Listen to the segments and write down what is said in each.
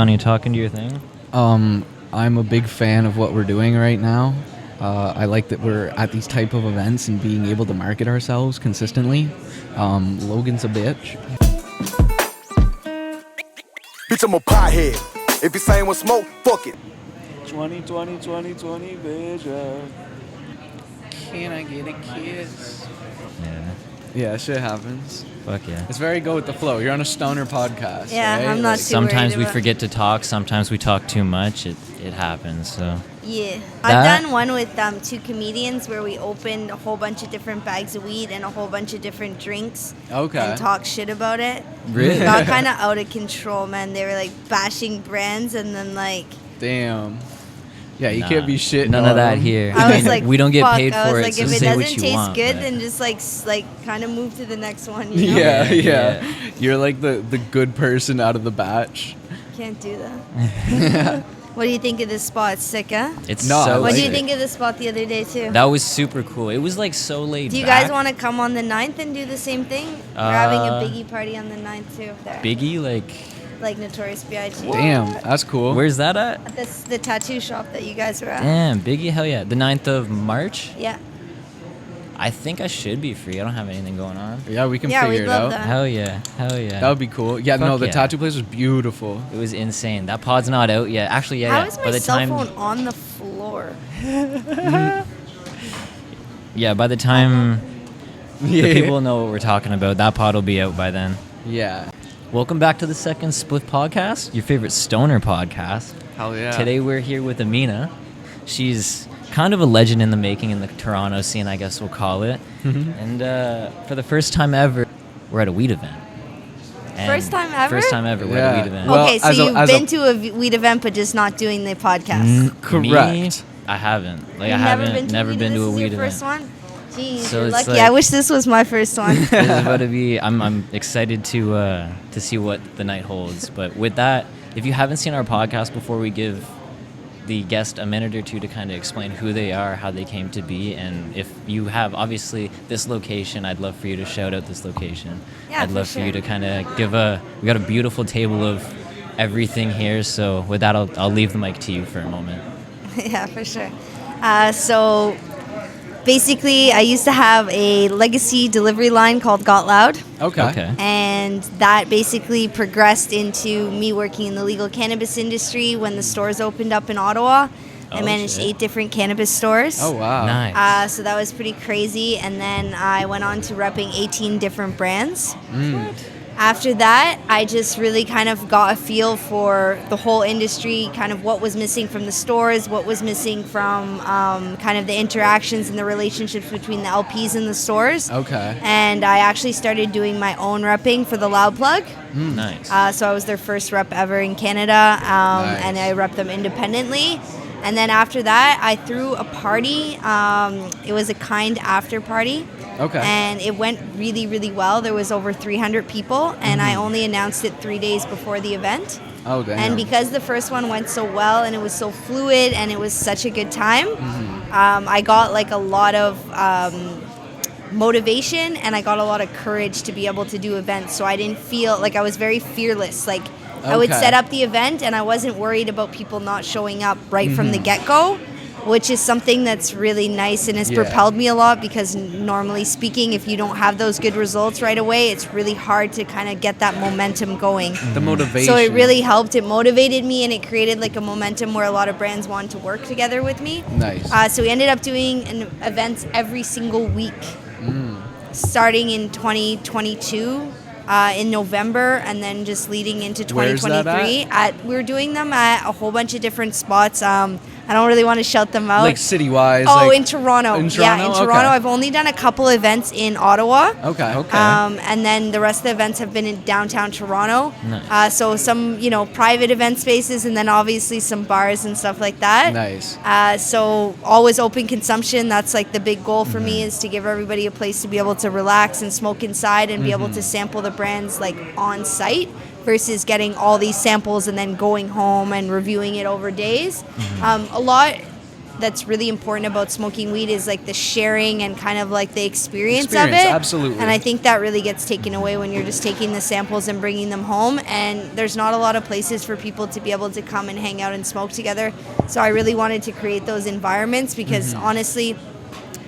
Are you talking to your thing? I'm a big fan of what we're doing right now. I like that we're at these type of events and being able to market ourselves consistently. Logan's a bitch. Bitch, I'm a pothead. If you saying with smoke, fuck it. 2020 vision. Can I get a kiss? Yeah. Yeah, shit happens. Fuck yeah. It's very go with the flow. You're on a stoner podcast. Yeah, right? I'm not too Sometimes worried we about- forget to talk. Sometimes we talk too much. It happens. So Yeah. That- I've done one with 2 comedians where we opened a whole bunch of different bags of weed and a whole bunch of different drinks. Okay. And talk shit about it. Really? It got kind of out of control, man. They were like bashing brands and then like... Damn. Yeah, you Nah, can't be shitting none on of that them. here. I was like, we don't get fuck. paid I was for it. like, So if it say what doesn't you taste want, good, but- then just like kind of move to the next one. You know? Yeah, Yeah. yeah. You're like the good person out of the batch. Can't do that. What do you think of this spot? Sick, huh? It's No, I so. What like do you it. think of this spot the other day too? That was super cool. It was like so laid Do you back. guys want to come on the 9th and do the same thing? We're having a Uh, Biggie party on the 9th too up there. Biggie? Like Notorious B.I.G. Damn, that's cool. Where's that at? At the tattoo shop that you guys were at. Damn, Biggie, hell yeah. The 9th of March? Yeah. I think I should be free. I don't have anything going on. Yeah, we can Yeah, figure we'd it love out. that. Hell yeah. Hell yeah. That would be cool. Yeah, no, Fuck the yeah. tattoo place was beautiful. It was insane. That pod's not out yet. Actually, yeah. How yeah. is By my the cell time, phone on the floor? yeah, by the time Yeah. the people know what we're talking about, that pod will be out by then. Yeah. Welcome back to the second Spliff podcast, your favorite stoner podcast. Hell yeah. Today we're here with Amina. She's kind of a legend in the making in the Toronto scene, I guess we'll call it. And for the first time ever, we're at a weed event. And First time ever? First time ever, we're at a Yeah. weed event. Well, Okay, so as a- you've as a- been to a weed event but just not doing the podcast. Correct. Me, I haven't. Like, You've I haven't never been to a this weed is your event. first one? Jeez, So you're it's lucky. like- I wish this was my first one. This is about to be. I'm excited to see what the night holds. But with that, if you haven't seen our podcast before, we give the guest a minute or two to kind of explain who they are, how they came to be, and if you have obviously this location, I'd love for you to shout out this location. Yeah, I'd for love for you sure. to kind of give a. We got a beautiful table of everything here. So with that, I'll leave the mic to you for a moment. Yeah, for sure. So basically, I used to have a legacy delivery line called GotLoud. Okay. And that basically progressed into me working in the legal cannabis industry when the stores opened up in Ottawa. I Oh, managed shit. 8 different cannabis stores. Oh, wow. Nice. So that was pretty crazy. And then I went on to repping 18 different brands. After that, I just really kind of got a feel for the whole industry, kind of what was missing from the stores, what was missing from kind of the interactions and the relationships between the LPs and the stores. Okay. And I actually started doing my own repping for the Loud Plug. Nice. So I was their first rep ever in Canada, Nice. and I repped them independently. And then after that, I threw a party. It was a kind after party. Okay. And it went really, really well. There was over 300 people, and I only announced it 3 days before the event. Oh, damn. And because the first one went so well, and it was so fluid, and it was such a good time, I got like a lot of motivation, and I got a lot of courage to be able to do events. So I didn't feel like I was very fearless. Like I would Okay. set up the event, and I wasn't worried about people not showing up right from the get-go, which is something that's really nice and has Yeah. propelled me a lot, because normally speaking, if you don't have those good results right away, it's really hard to kind of get that momentum going. the motivation. So it really helped. It motivated me, and it created like a momentum where a lot of brands wanted to work together with me. Nice. So we ended up doing events every single week, starting in 2022. In November, and then just leading into Where's that 2023. We were doing them at a whole bunch of different spots. I don't really want to shout them out. Like city-wise. Oh, like, in Toronto. In Yeah, in Toronto? Toronto. Okay. I've only done a couple events in Ottawa. Okay. And then the rest of the events have been in downtown Toronto. Nice. So some, private event spaces, and then obviously some bars and stuff like that. Nice. So always open consumption. That's like the big goal for me, is to give everybody a place to be able to relax and smoke inside, and be able to sample the brands like on site, versus getting all these samples and then going home and reviewing it over days. A lot that's really important about smoking weed is like the sharing and kind of like the experience of Experience, it. absolutely. And I think that really gets taken away when you're just taking the samples and bringing them home. And there's not a lot of places for people to be able to come and hang out and smoke together. So I really wanted to create those environments because honestly,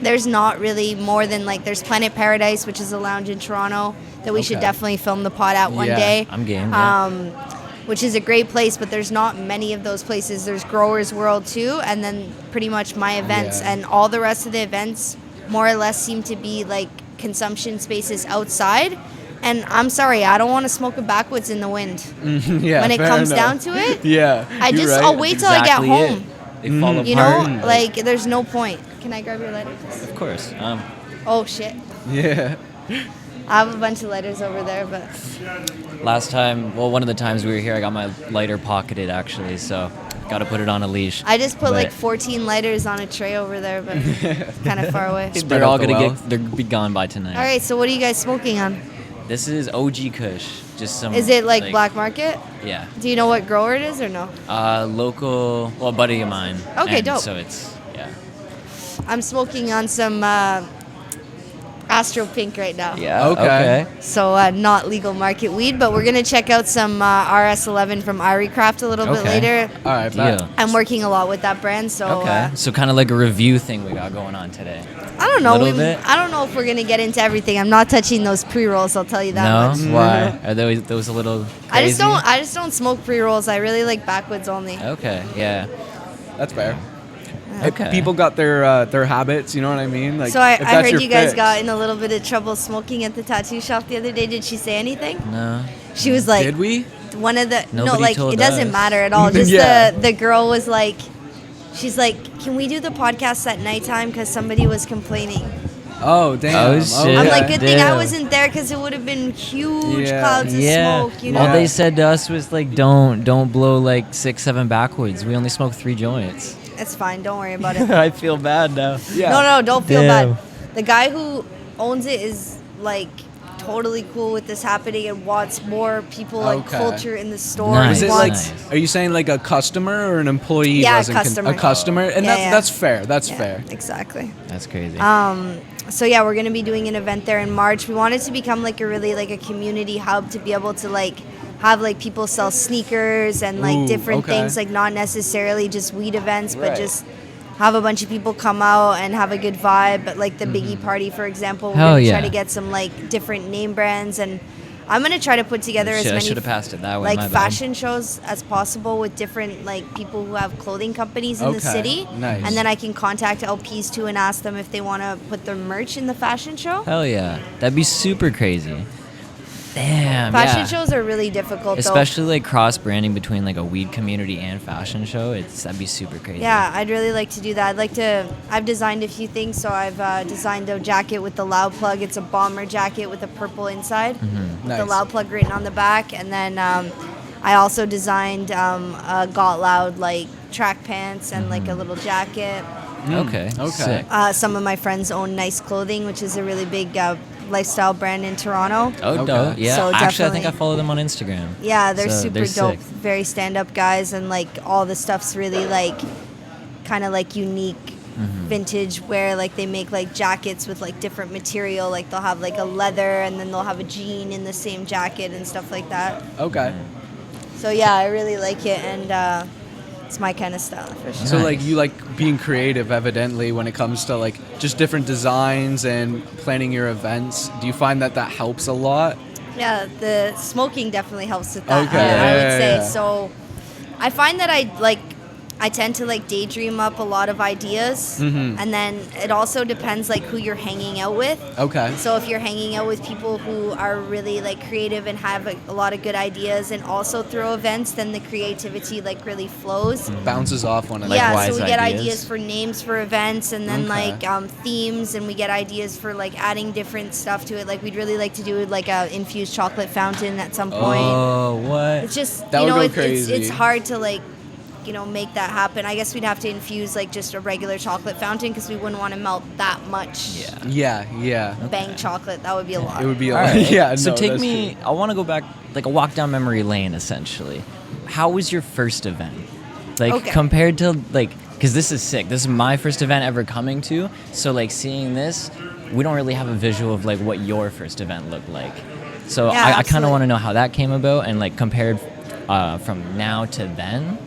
there's not really more than like there's Planet Paradise, which is a lounge in Toronto that we should definitely film the pod at one Yeah, day. I'm game. Which is a great place, but there's not many of those places. There's Growers World too, and then pretty much my events, and all the rest of the events more or less seem to be like consumption spaces outside. And I'm sorry, I don't want to smoke a backwoods in the wind. Yeah, When it fair comes enough. down to it, Yeah, I'll wait till I get Exactly home. it. They fall You know, apart. like there's no point. Can I grab your lighter? Please? Of course. Oh shit, Yeah. I have a bunch of lighters over there, but Last time, well, one of the times we were here, I got my lighter pocketed actually, so got to put it on a leash. I just put But like 14 lighters on a tray over there, but kind of far away. Spread They're out all the gonna wealth. they're be gone by tonight. All right, so what are you guys smoking on? This is OG Kush, just some. Is it like black market? Yeah. Do you know what grower it is or no? Local, well, a buddy of mine. Okay, and dope. So it's I'm smoking on some Astro Pink right now. yeah. Okay. So not legal market weed, but we're gonna check out some RS11 from Irie Craft a little bit Okay. later. All right, Deal. bet. I'm working a lot with that brand, so Okay. So kind of like a review thing we got going on today. I don't know. Little bit? I don't know if we're gonna get into everything. I'm not touching those pre-rolls. I'll tell you that No, much. why are those a little? Crazy? I just don't smoke pre-rolls. I really like backwoods only. Okay. Yeah. That's fair. Okay. People got their habits, you know what I mean? Like, So I if that's heard your you guys fix. got in a little bit of trouble smoking at the tattoo shop the other day. Did she say anything? No. She was like, Did we? one of the no, Nobody like told it doesn't us. matter at all. Just Yeah. the girl was like, she's like, can we do the podcast at nighttime because somebody was complaining. Oh, damn. Oh, shit. I'm Yeah. like, good thing I Damn. wasn't there because it would have been huge Yeah. clouds of Yeah. smoke. You know. All they said to us was like, don't blow like 6-7 backwoods. We only smoke 3 joints. It's fine. Don't worry about it. I feel bad now. Yeah. No, don't feel Damn. bad. The guy who owns it is like totally cool with this happening and wants more people like Okay. culture in the store. Nice. Is He it like? wants- Nice. Are you saying like a customer or an employee? Yeah, a wasn't customer. a customer, and Yeah, yeah. that's fair. That's Yeah, fair. exactly. That's crazy. So yeah, we're gonna be doing an event there in March. We want it to become like a really like a community hub to be able to like have like people sell sneakers and like Ooh, different okay. things, like not necessarily just weed events, but Right. just have a bunch of people come out and have a good vibe. But like the Biggie party, for example, we're Hell gonna yeah. try to get some like different name brands, and I'm gonna try to put together as Shit, I many should have passed it that way. like my bad. fashion shows as possible with different like people who have clothing companies in the Okay, city. nice. And then I can contact LPs too and ask them if they want to put their merch in the fashion show. Hell yeah, that'd be super crazy. Damn. Fashion yeah. shows are really difficult Especially like cross branding between like a weed community and fashion show. That'd be super crazy. though. Yeah, I'd really like to do that. I've designed a few things. So I've designed a jacket with the Loud plug. It's a bomber jacket with a purple inside. With the Nice. Loud plug written on the back. And then I also designed a GotLoud like track pants and like a little jacket. Okay. Okay. Sick. Some of my friends own Nice Clothing, which is a really big lifestyle brand in Toronto. Oh, Okay. dope. Yeah. So Actually, I think definitely- I follow them on Instagram. Yeah, they're So super they're dope. sick. Very stand-up guys, and like all the stuff's really like kind of like unique vintage wear. Like they make like jackets with like different material. Like they'll have like a leather, and then they'll have a jean in the same jacket and stuff like that. Okay. So yeah, I really like it, and it's my kind of style for sure. So Nice. like you like being creative, evidently, when it comes to like just different designs and planning your events. Do you find that helps a lot? Yeah, the smoking definitely helps with that. Okay. I Yeah, would say yeah. so. I find that I tend to like daydream up a lot of ideas, and then it also depends like who you're hanging out with. Okay. So if you're hanging out with people who are really like creative and have a lot of good ideas and also throw events, then the creativity like really flows. Bounces off one another. Yeah, so wise we get ideas. ideas for names for events, and then Okay. like themes, and we get ideas for like adding different stuff to it. Like we'd really like to do like a infused chocolate fountain at some point. Oh, what? It's just That you would know go it's crazy. hard to like make that happen. I guess we'd have to infuse like just a regular chocolate fountain because we wouldn't want to melt that much Yeah. bang chocolate. That would be a lot. It would be a All lot. right. Yeah. So no, take that's me. true. I want to go back, like a walk down memory lane, essentially. How was your first event? Like Okay. compared to like, because this is sick. This is my first event ever coming to. So like seeing this, we don't really have a visual of like what your first event looked like. So Yeah, I kind of absolutely. want to know how that came about and like compared from now to then,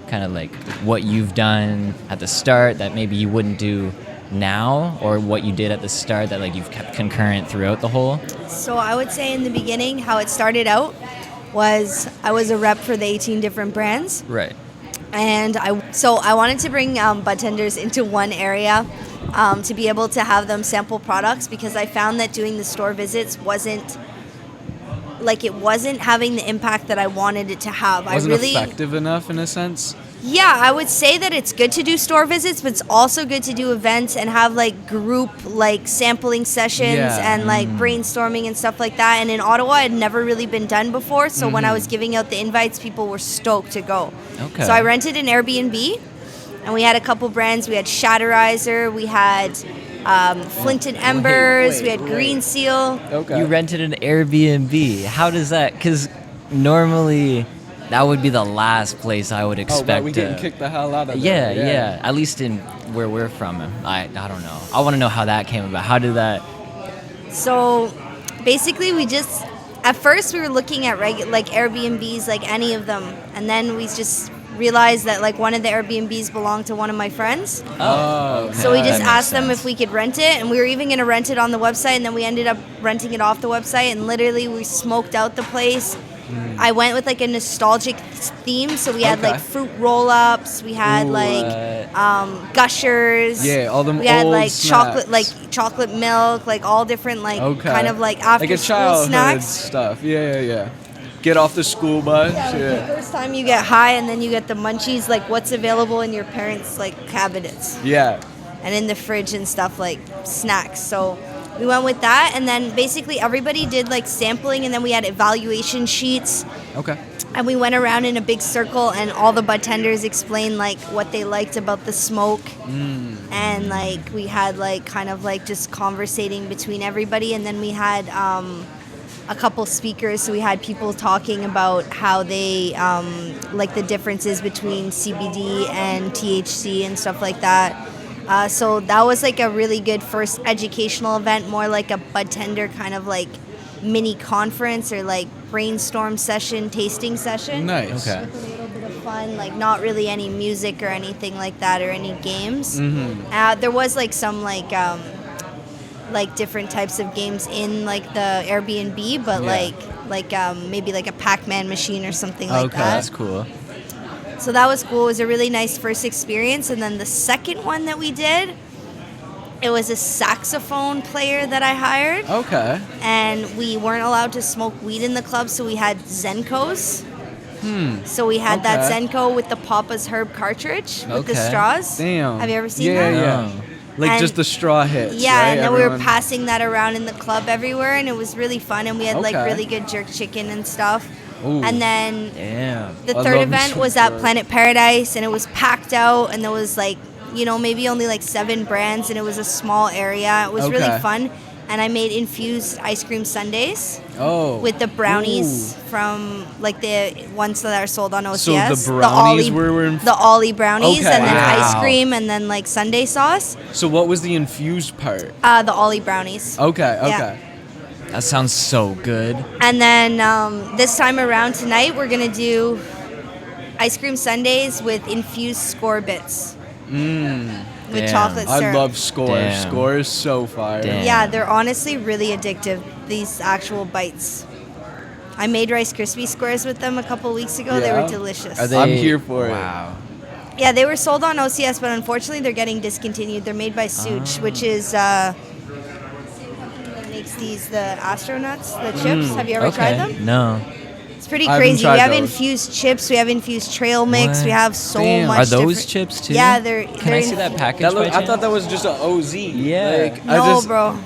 kind of like what you've done at the start that maybe you wouldn't do now, or what you did at the start that like you've kept concurrent throughout the whole. So I would say in the beginning, how it started out was I was a rep for the 18 different brands. Right. And I wanted to bring bartenders into one area to be able to have them sample products, because I found that doing the store visits wasn't having the impact that I wanted it to have. Wasn't effective enough in a sense. Yeah, I would say that it's good to do store visits, but it's also good to do events and have like group like sampling sessions Yeah. and like brainstorming and stuff like that. And in Ottawa, it had never really been done before. So when I was giving out the invites, people were stoked to go. Okay. So I rented an Airbnb, and we had a couple brands. We had Shatterizer, we had Flint and Embers, we had Green Seal. Okay. You rented an Airbnb. How does that? Because normally that would be the last place I would Oh, expect. but we getting kicked the hell out of Yeah, there. yeah. At least in where we're from. I don't know. I want to know how that came about. How did that? So basically, at first we were looking at like Airbnbs, like any of them, and then we just realized that like one of the Airbnbs belonged to one of my friends. Oh. So we that just makes asked them sense. if we could rent it, and we were even going to rent it on the website, and then we ended up renting it off the website, and literally we smoked out the place. I went with like a nostalgic theme, so we had Okay. like fruit roll-ups, we had gushers. Yeah, all them We had old like snacks. chocolate milk, like all different like Okay. kind of like after like a school childhood snacks. stuff. Yeah. Get off the school bus. Yeah, like Yeah. the first time you get high, and then you get the munchies, like what's available in your parents' like cabinets Yeah. and in the fridge and stuff, like snacks. So we went with that, and then basically everybody did like sampling, and then we had evaluation sheets, Okay. and we went around in a big circle, and all the bartenders explained like what they liked about the smoke, and like we had like kind of like just conversating between everybody, and then we had a couple speakers, so we had people talking about how they like the differences between CBD and THC and stuff like that. So that was like a really good first educational event, more like a bartender kind of like mini conference or like brainstorm session, tasting session. Nice. Okay. With a little bit of fun, like not really any music or anything like that, or any games. There was like some like different types of games in like the Airbnb, but maybe like a Pac-Man machine or something like Okay. that. That's cool. So that was cool. It was a really nice first experience. And then the second one that we did, it was a saxophone player that I hired. Okay. And we weren't allowed to smoke weed in the club, so we had Zenkos. So we had that Okay. Zenko with the Papa's Herb cartridge with the Okay. straws. Damn. Have you ever seen Yeah, that? yeah. Like And- just the straw hits. Yeah, right? and then we were Everyone- passing that around in the club everywhere, and it was really fun. And we had like Okay. really good jerk chicken and stuff. Ooh. And then Damn. the I third love event some was at straws. Planet Paradise, and it was packed out, and there was like, maybe only like 7 brands, and it was a small area. It was really Okay. fun. And I made infused ice cream sundaes Oh. with the brownies from like the ones that are sold on OCS. So the brownies were the Ollie brownies, Okay. and then Wow. ice cream, and then like sundae sauce. So what was the infused part? The Ollie brownies. Okay. Yeah. Okay. That sounds so good. And then this time around tonight, we're gonna do ice cream sundaes with infused score bits. With Damn. chocolate syrup. I love Score. Damn. Score is so fire. Damn. Yeah, they're honestly really addictive, these actual bites. I made Rice Krispie squares with them a couple weeks ago. They Yeah? were delicious. Are they? I'm here for it. Wow. Yeah, they were sold on OCS, but unfortunately they're getting discontinued. They're made by Such, which is that makes these the astronauts, the chips. Have you ever tried them? No. It's pretty I haven't crazy. tried We have those. infused chips. We have infused trail mix. What? We have so Damn. much. Are those different- chips too? Yeah, they're. Can I see that package? That by look, I thought chance? that was just a OZ. Yeah. Like, No, bro.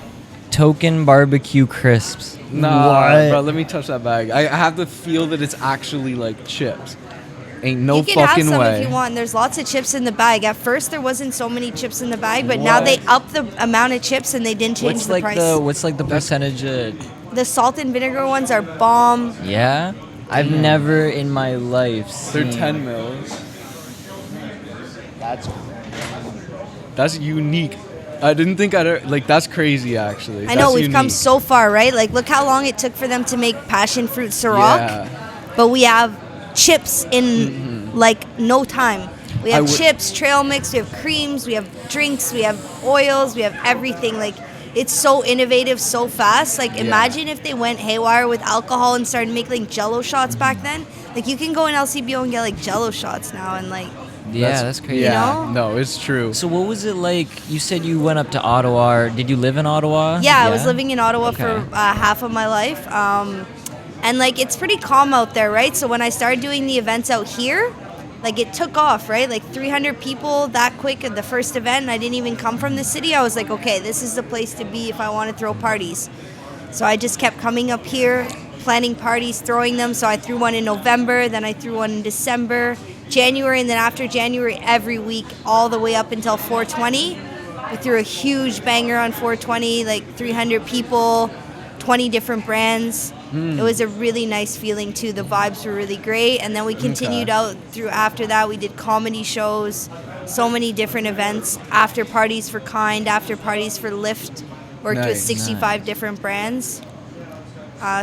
Token barbecue crisps. Nah, What? bro. Let me touch that bag. I have to feel that it's actually like chips. Ain't no You can have fucking some way. if you want. There's lots of chips in the bag. At first, there wasn't so many chips in the bag, but now What? they upped the amount of chips and they didn't change What's the like price. what's like the percentage of? The salt and vinegar ones are bomb. Yeah, I've never in my life They're seen. 10 mils. That's unique. I didn't think like that's crazy actually. I know, That's we've come unique. so far, right? Like, look how long it took for them to make passion fruit Ciroc. Yeah. But we have chips in like no time. We have chips, trail mix, we have creams, we have drinks, we have oils, we have everything. Like, it's so innovative, so fast. Like, imagine if they went haywire with alcohol and started making like Jello shots back then. Like, you can go in LCBO and get like Jello shots now, and like, Yeah, that's crazy. Yeah, You know? no, it's true. So what was it like? You said you went up to Ottawa. Did you live in Ottawa? yeah, I was living in Ottawa Okay. for half of my life. And like, it's pretty calm out there, right? So when I started doing the events out here, like, it took off, right? Like 300 people that quick at the first event, and I didn't even come from the city. I was like, okay, this is the place to be if I want to throw parties. So I just kept coming up here, planning parties, throwing them. So I threw one in November, then I threw one in December, January, and then after January, every week, all the way up until 420. We threw a huge banger on 420, like 300 people, 20 different brands. It was a really nice feeling too. The vibes were really great, and then we continued out through after that. We did comedy shows, so many different events, after parties for Kind, after parties for Lyft. Worked with Nice. 65 different brands.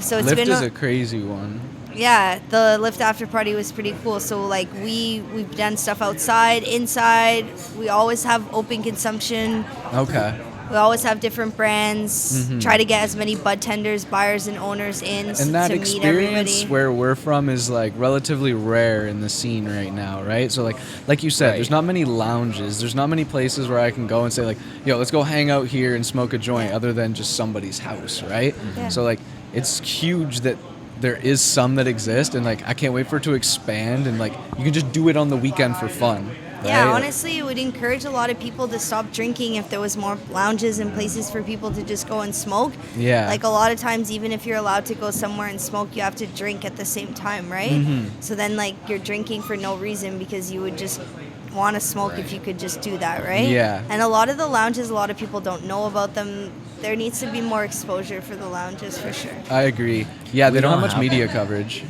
So it's Lyft been is a crazy one. yeah, the Lyft after party was pretty cool. So like we've done stuff outside, inside. We always have open consumption. Okay. We always have different brands. Try to get as many bud tenders, buyers, and owners in And that to meet experience everybody. where we're from is like relatively rare in the scene right now, right? So like you said, Right. there's not many lounges, there's not many places where I can go and say like, yo, let's go hang out here and smoke a joint other than just somebody's house, right? Yeah. So like it's huge that there is some that exist, and like I can't wait for it to expand, and like you can just do it on the weekend for fun. Yeah, right? honestly, it would encourage a lot of people to stop drinking if there was more lounges and places for people to just go and smoke. Yeah. Like, a lot of times, even if you're allowed to go somewhere and smoke, you have to drink at the same time, right? Mm-hmm. So then, like, you're drinking for no reason because you would just want to smoke if you could just do that, right? Yeah. And a lot of the lounges, a lot of people don't know about them. There needs to be more exposure for the lounges, for sure. I agree. Yeah, they We don't have don't much have media them. coverage.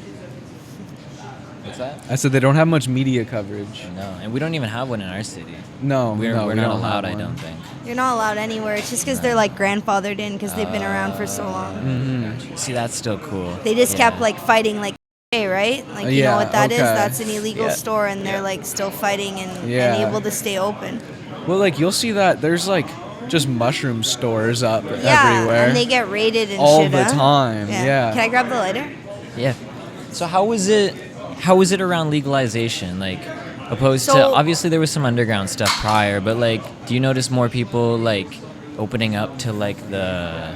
What's that? I said they don't have much media coverage. No, and we don't even have one in our city. No, We're no, we're we not don't allowed, have I one. don't think. You're not allowed anywhere. It's just because they're, like, grandfathered in because they've been around for so long. See, that's still cool. They just Yeah. kept, like, fighting, like, hey, right? Like, you Yeah, know what that is? okay. That's an illegal Yeah. store, and they're, like, still fighting and Yeah. able to stay open. Well, like you'll see that there's like just mushroom stores up Yeah, everywhere. and they get raided and all shit, the huh? time. Yeah. Can I grab the lighter? Yeah. So how was it around legalization? Like, opposed to, So- obviously there was some underground stuff prior, but like, do you notice more people like opening up to like the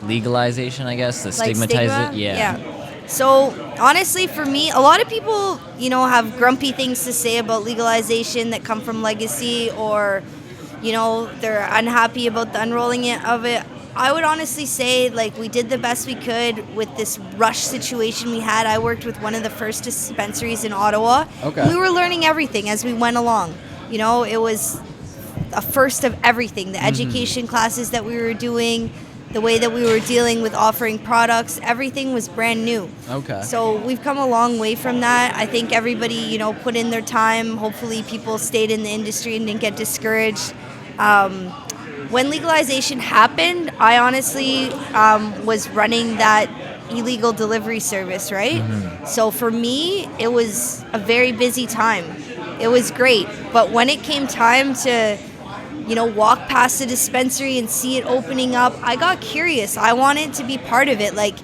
legalization, I guess, the Like stigmatize stigma? it? Yeah. So honestly, for me, a lot of people, you know, have grumpy things to say about legalization that come from legacy, or, you know, they're unhappy about the unrolling of it. I would honestly say, like, we did the best we could with this rush situation we had. I worked with one of the first dispensaries in Ottawa. Okay. We were learning everything as we went along. You know, it was a first of everything. The education classes that we were doing, the way that we were dealing with offering products, everything was brand new. Okay. So we've come a long way from that. I think everybody, you know, put in their time. Hopefully people stayed in the industry and didn't get discouraged. When legalization happened, I honestly was running that illegal delivery service, right? So for me, it was a very busy time. It was great. But when it came time to, you know, walk past the dispensary and see it opening up, I got curious. I wanted to be part of it. Like,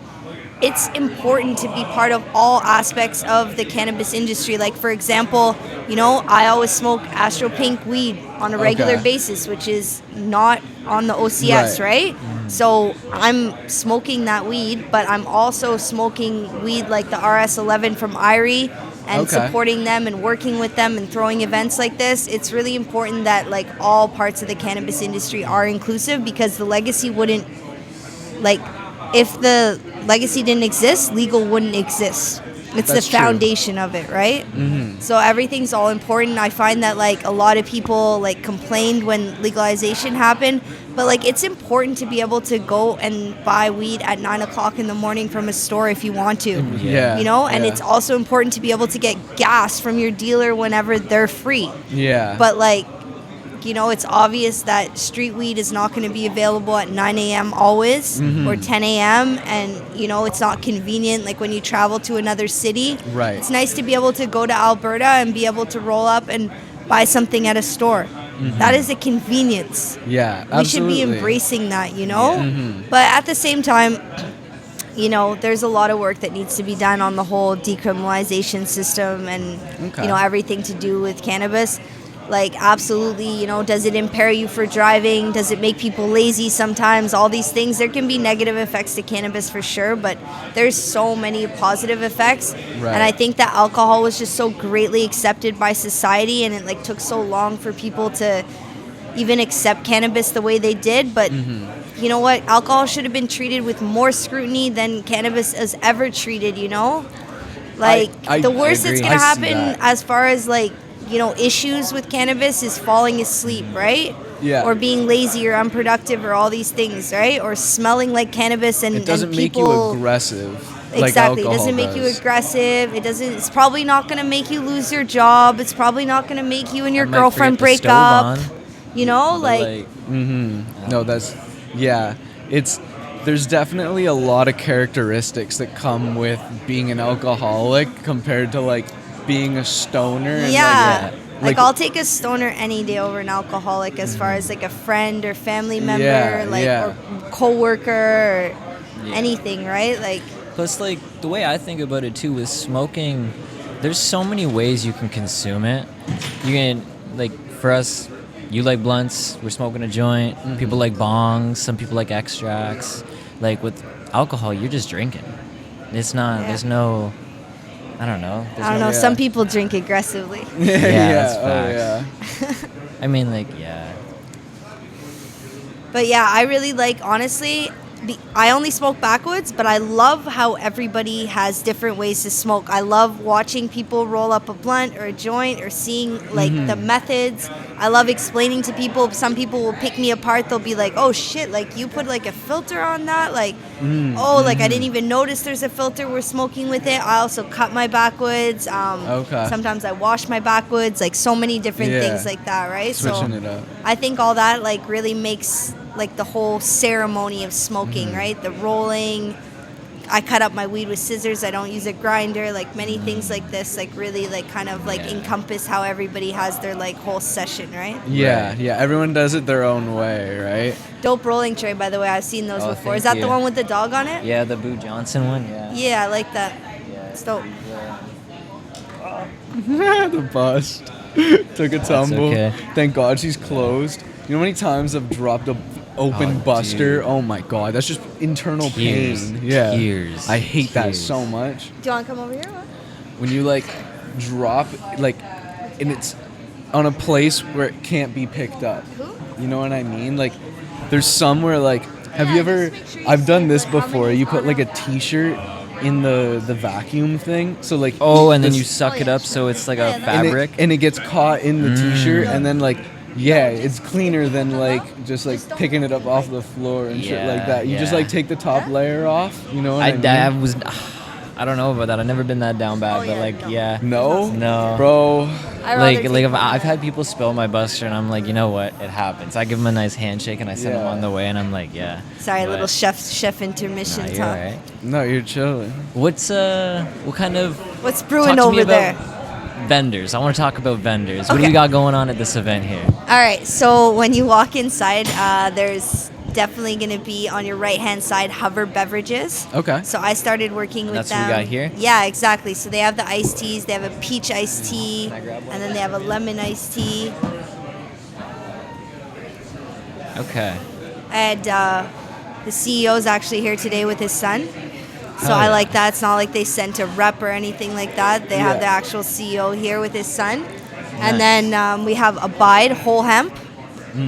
it's important to be part of all aspects of the cannabis industry. Like, for example, you know, I always smoke Astro Pink weed on a regular Okay. basis, which is not on the OCS, right? So I'm smoking that weed, but I'm also smoking weed like the RS11 from Irie, and Okay. supporting them and working with them and throwing events like this. It's really important that, like, all parts of the cannabis industry are inclusive, because the legacy wouldn't, like, if the legacy didn't exist, legal wouldn't exist. It's That's the true. foundation of it, right? Mm-hmm. So everything's all important. I find that like a lot of people like complained when legalization happened, but like it's important to be able to go and buy weed at 9 o'clock in the morning from a store if you want to. Yeah. You know, and yeah. it's also important to be able to get gas from your dealer whenever they're free. Yeah. But like, you know, it's obvious that street weed is not going to be available at 9 a.m. always or 10 a.m. And, you know, it's not convenient. Like when you travel to another city, Right. it's nice to be able to go to Alberta and be able to roll up and buy something at a store. That is a convenience. Yeah, We should be absolutely. embracing that, you know? But at the same time, you know, there's a lot of work that needs to be done on the whole decriminalization system and, Okay. you know, everything to do with cannabis. Like, absolutely, you know, does it impair you for driving? Does it make people lazy sometimes? All these things. There can be negative effects to cannabis for sure, but there's so many positive effects. Right. And I think that alcohol was just so greatly accepted by society, and it, like, took so long for people to even accept cannabis the way they did. But you know what? Alcohol should have been treated with more scrutiny than cannabis is ever treated, you know? Like, I the worst that's agree. going to I see happen that. as far as, like, you know, issues with cannabis is falling asleep, right? Yeah. Or being lazy or unproductive or all these things, right? Or smelling like cannabis and It doesn't and make you people, aggressive. Like Exactly. It alcohol doesn't make you does. aggressive. It doesn't. It's probably not going to make you lose your job. It's probably not going to make you and your I might girlfriend forget the break stove up. on, You know, but, like No, that's yeah. There's definitely a lot of characteristics that come with being an alcoholic compared to like being a stoner. And yeah. Like, I'll take a stoner any day over an alcoholic as far as like a friend or family member, Yeah, like yeah. or coworker or Yeah. anything, right? Like Plus, like, the way I think about it, too, with smoking, there's so many ways you can consume it. You can, like, for us, you like blunts, we're smoking a joint. People like bongs, some people like extracts. Like, with alcohol, you're just drinking. It's not, Yeah. there's no, I don't know. There's I don't no, know. yeah. Some people drink aggressively. yeah, that's oh, facts. yeah. I mean, like, yeah. But yeah, I really like, honestly, I only smoke backwoods, but I love how everybody has different ways to smoke. I love watching people roll up a blunt or a joint or seeing like the methods. I love explaining to people. Some people will pick me apart. They'll be like, oh shit, like you put like a filter on that? Like, oh, like I didn't even notice there's a filter we're smoking with it. I also cut my backwoods. Okay. Sometimes I wash my backwoods, like so many different Yeah. things like that, right? Switching it up. I think all that like really makes like the whole ceremony of smoking, right? The rolling. I cut up my weed with scissors. I don't use a grinder. Like many things like this, like really like kind of like encompass how everybody has their like whole session, right? Yeah, yeah. Everyone does it their own way, right? Dope rolling tray, by the way. I've seen those Oh, before. thank Is that you. the one with the dog on it? Yeah, the Boo Johnson one, yeah. Yeah, I like that. Yeah. It's dope. The bust took a tumble. okay. Thank God she's closed. You know how many times I've dropped a open Oh, buster? dude. Oh my God, that's just internal Tears. pain. Yeah, Tears. I hate that Tears. so much. Do you want to come over here? What? When you like drop like, and it's on a place where it can't be picked up. Who? You know what I mean? Like, there's somewhere like, have you ever? I've done this before. You put like a T-shirt in the vacuum thing, so like Oh, and then this- you suck it up so it's like a Yeah, that's- fabric. and it gets caught in the T-shirt, and then like yeah, it's cleaner than like just like picking it up off the floor and shit like that. You just Yeah. like take the top layer off. You know what I mean? I was, I don't know about that. I've never been that down bad, Oh, but yeah, like, no. yeah. No, No. bro. I'd rather Like take if mine. I've had people spill my buster and I'm like, you know what, it happens. I give them a nice handshake and I send them Yeah. on the way and I'm like, yeah. Sorry, But- little chef intermission Nah, you're talk. alright. No, you're chilling. What's what kind of What's talk brewing to me over about there? vendors? I want to talk about vendors. What do Okay. we got going on at this event here? All right, so when you walk inside, there's definitely going to be on your right-hand side Hover Beverages. Okay. So I started working with That's them. what we got here? Yeah, exactly. So they have the iced teas. They have a peach iced tea, Can I grab one? and then they have a lemon iced tea. Okay. And the CEO is actually here today with his son. So Hell I yeah. like that. It's not like they sent a rep or anything like that. They have Yeah. the actual CEO here with his son. And Nice. then we have Abide Whole Hemp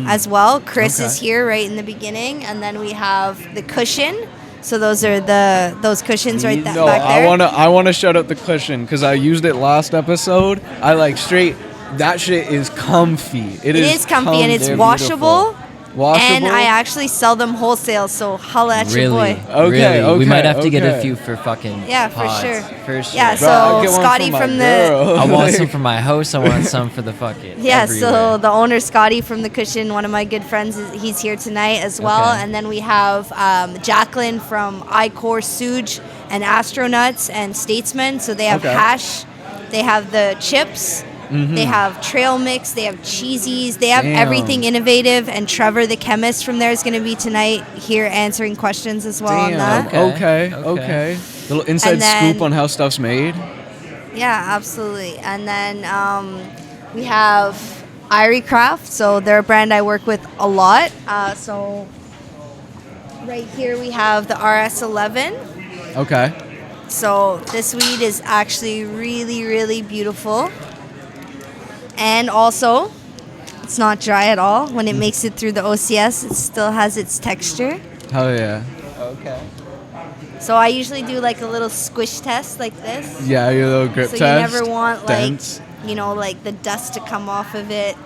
as well. Chris Okay. is here right in the beginning. And then we have the Cushion, So those are those cushions right No, back there. I wanna shout out the cushion because I used it last episode. I like straight. That shit is comfy. It is comfy and it's They're washable. beautiful. Washable. And I actually sell them wholesale, so holla at your Really? boy. Okay, Really? We might have to get a okay. few for fucking Yeah, for pods. sure. For sure. Yeah, Bro, I'll so get one Scotty for my from the girl. I want Like- some for my house. I want some for the fucking yeah, everywhere. so the owner Scotty from the Cushion, one of my good friends, he's here tonight as well. Okay. And then we have Jacqueline from iCore Suge and Astronauts and Statesman. So they have Okay. hash, they have the chips. They have trail mix, they have cheesies, they have Damn. everything innovative. And Trevor, the chemist from there, is going to be tonight here answering questions as well on that. Damn. Okay. Okay. Little inside And then- scoop on how stuff's made. Yeah, absolutely. And then we have Irie Craft. So they're a brand I work with a lot. So right here we have the RS11. Okay. So this weed is actually really, really beautiful. And also, it's not dry at all. When it makes it through the OCS, it still has its texture. Hell yeah. Okay. So I usually do like a little squish test like this. Yeah, your little grip So test. you never want like, Dents. you know, like the dust to come off of it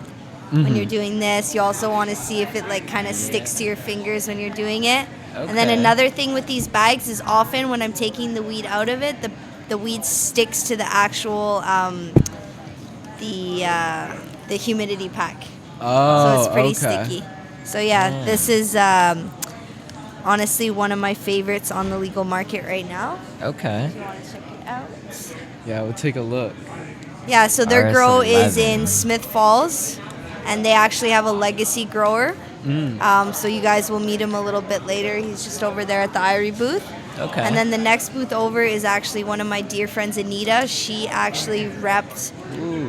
when you're doing this. You also want to see if it like kind of sticks to your fingers when you're doing it. And then Okay. another thing with these bags is often when I'm taking the weed out of it, the weed sticks to the actual the humidity pack. Oh, So it's pretty okay. sticky. So yeah, this is honestly one of my favorites on the legal market right now. Okay. If you want to check it out. Yeah, we'll take a look. Yeah, so their grow is RS11. in Smith Falls, and they actually have a legacy grower. So you guys will meet him a little bit later. He's just over there at the Irie booth. Okay. And then the next booth over is actually one of my dear friends, Anita. She actually repped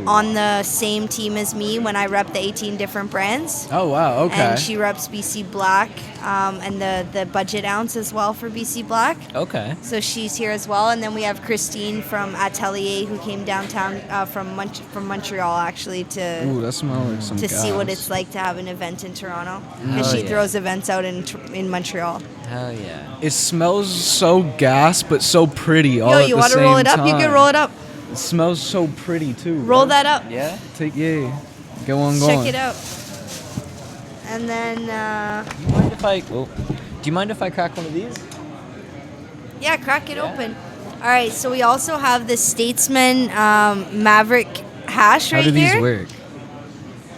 on the same team as me when I repped the 18 different brands. Oh wow. Okay. And she reps BC Black and the budget ounce as well for BC Black. Okay. So she's here as well, and then we have Christine from Atelier who came downtown from Montreal actually to Ooh, that smells like some see what gas. it's like to have an event in Toronto, because Hell she yeah. throws events out in Montreal. Hell yeah. It smells so gas, but so pretty. All Yo, at you the want to roll same it up? You can time. roll it up. It smells so pretty too. Roll bro. that up. Yeah. Get one going. Check it out. And then Do you mind if I? Oh. Do you mind if I crack one of these? yeah, crack it open. All right, so we also have the Statesman Maverick hash How right do these here. work?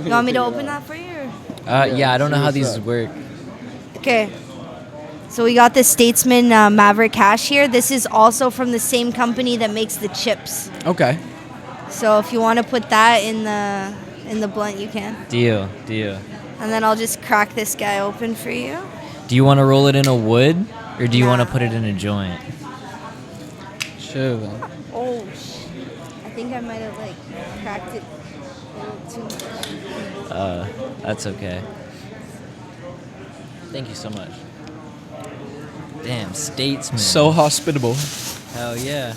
You want me to open that for you? Or? Yeah, I don't know how what's these that. work. Okay. So we got the Statesman Maverick hash here. This is also from the same company that makes the chips. Okay. So if you want to put that in the blunt, you can. Deal. And then I'll just crack this guy open for you. Do you want to roll it in a wood, or do you want to Nah. put it in a joint? Sure then. Oh, I think I might have like cracked it a little too much. That's okay. Thank you so much. Damn, Statesman. So hospitable. Hell yeah.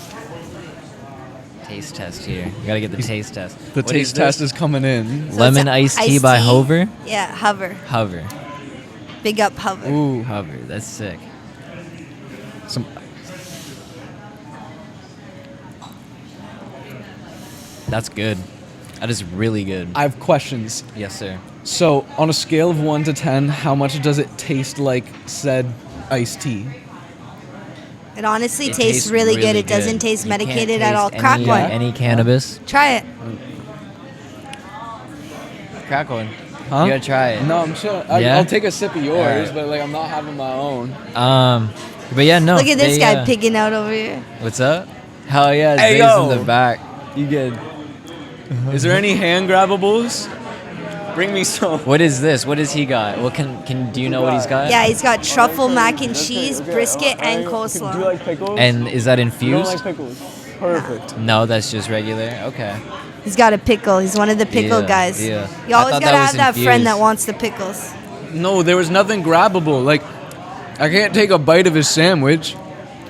Taste test here. You gotta get the taste test. The What taste is test this? is coming in. So Lemon it's iced tea by tea. Hover. Yeah, Hover. Hover. Big up Hover. Ooh. Hover. That's sick. Some. That's good. That is really good. I have questions. Yes, sir. So, on a scale of 1 to 10, how much does it taste like said iced tea? It honestly It tastes really good. It doesn't taste You can't medicated at all. taste Crack any, one. Any cannabis. Try it. Crack one. Huh? You gotta try it. No, I'm sure. Yeah? I'll take a sip of yours, Alright. but like I'm not having my own. But yeah, no. Look at this they, guy pigging out over here. What's up? Hell yeah, Hey, Zay's yo. in the back. You good? Is there any hand grabbables? Bring me some. What is this? What does he got? What can do you know what he's got? Yeah, he's got truffle mac and cheese, brisket, and coleslaw. Do you like pickles? And is that you don't infused? like pickles? Perfect. No, that's just regular. Okay. He's got a pickle. He's one of the pickle Yeah, guys. yeah. You I always thought gotta that was have that friend that infused. wants the pickles. No, there was nothing grabbable. Like, I can't take a bite of his sandwich.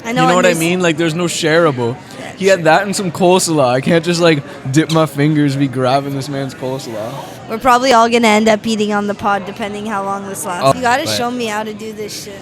I You know. know and what I there's- mean? Like, there's no shareable. He had that and some coleslaw. I can't just like dip my fingers, be grabbing this man's coleslaw. We're probably all gonna end up eating on the pod depending how long this lasts. Oh, You gotta but- show me how to do this shit.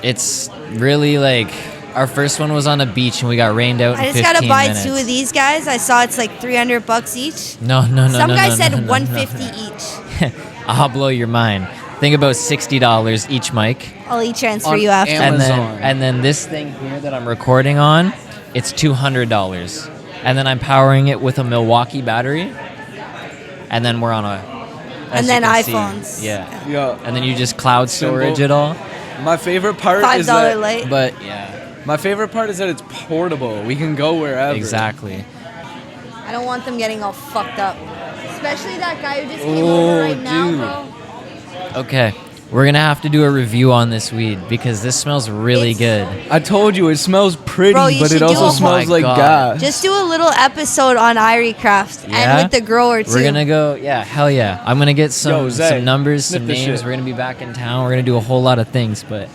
It's really like our first one was on a beach and we got rained out. I in just 15 gotta buy minutes. 2 of these guys. I saw it's like $300 each. No. Some guy no, said no, no, $150 each. I'll blow your mind. Think about $60 each mic. I'll e-transfer On you after. Amazon. And then this thing here that I'm recording on, it's $200. And then I'm powering it with a Milwaukee battery. And then we're on a. And then iPhones. Yeah. Yeah. And then you just cloud storage Simple. it all. My favorite part $5 is that. light. But yeah, My favorite part is that it's portable. We can go wherever. exactly. I don't want them getting all fucked up. Especially that guy who just came over right now, bro. Okay, we're gonna have to do a review on this weed because this smells really good. I told you it smells pretty, Bro, you but should it do also a- smells Oh my like God. gas. Just do a little episode on Irie Craft Yeah? and with the grower too. We're gonna go, yeah, hell yeah. I'm gonna get Yo, Zay, some numbers, sniff some this names. shit. We're gonna be back in town. We're gonna do a whole lot of things, but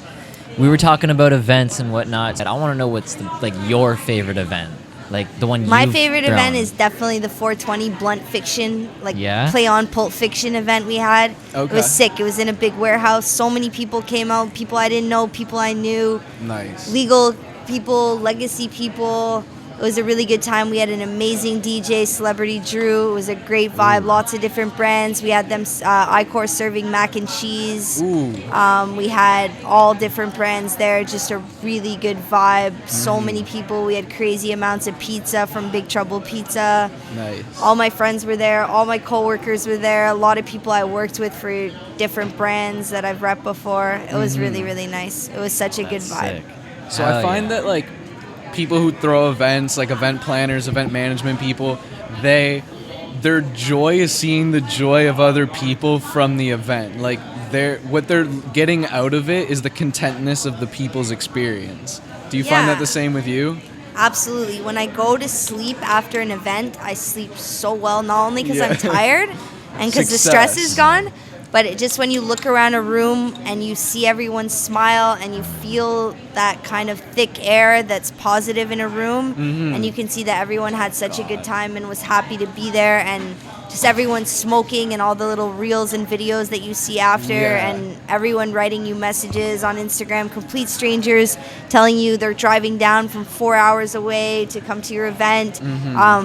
we were talking about events and whatnot. I want to know what's your favorite event, like the one. My you've favorite thrown. event is definitely the 420 Blunt Fiction, Yeah? play on Pulp Fiction event we had. It Okay. was sick. It was in a big warehouse. So many people came out. People I didn't know, people I knew, Nice. legal people, legacy people. It was a really good time. We had an amazing DJ, Celebrity Drew. It was a great vibe. Lots of different brands. We had them Icor serving mac and cheese. Ooh. We had all different brands there. Just a really good vibe. So many people. We had crazy amounts of pizza from Big Trouble Pizza. Nice. All my friends were there. All my coworkers were there. A lot of people I worked with for different brands that I've repped before. It was really, really nice. It was such a good That's vibe. sick. So Hell I find yeah. that like people who throw events, like event planners, event management people, their joy is seeing the joy of other people from the event. Like what they're getting out of it is the contentness of the people's experience. Do you find Yeah. that the same with you? Absolutely. When I go to sleep after an event, I sleep so well, not only because Yeah. I'm tired and because the stress Success. is gone, but it just when you look around a room and you see everyone smile and you feel that kind of thick air that's positive in a room, and you can see that everyone had such a good time and was happy to be there, and just everyone smoking and all the little reels and videos that you see after, Yeah. and everyone writing you messages on Instagram, complete strangers telling you they're driving down from 4 hours away to come to your event,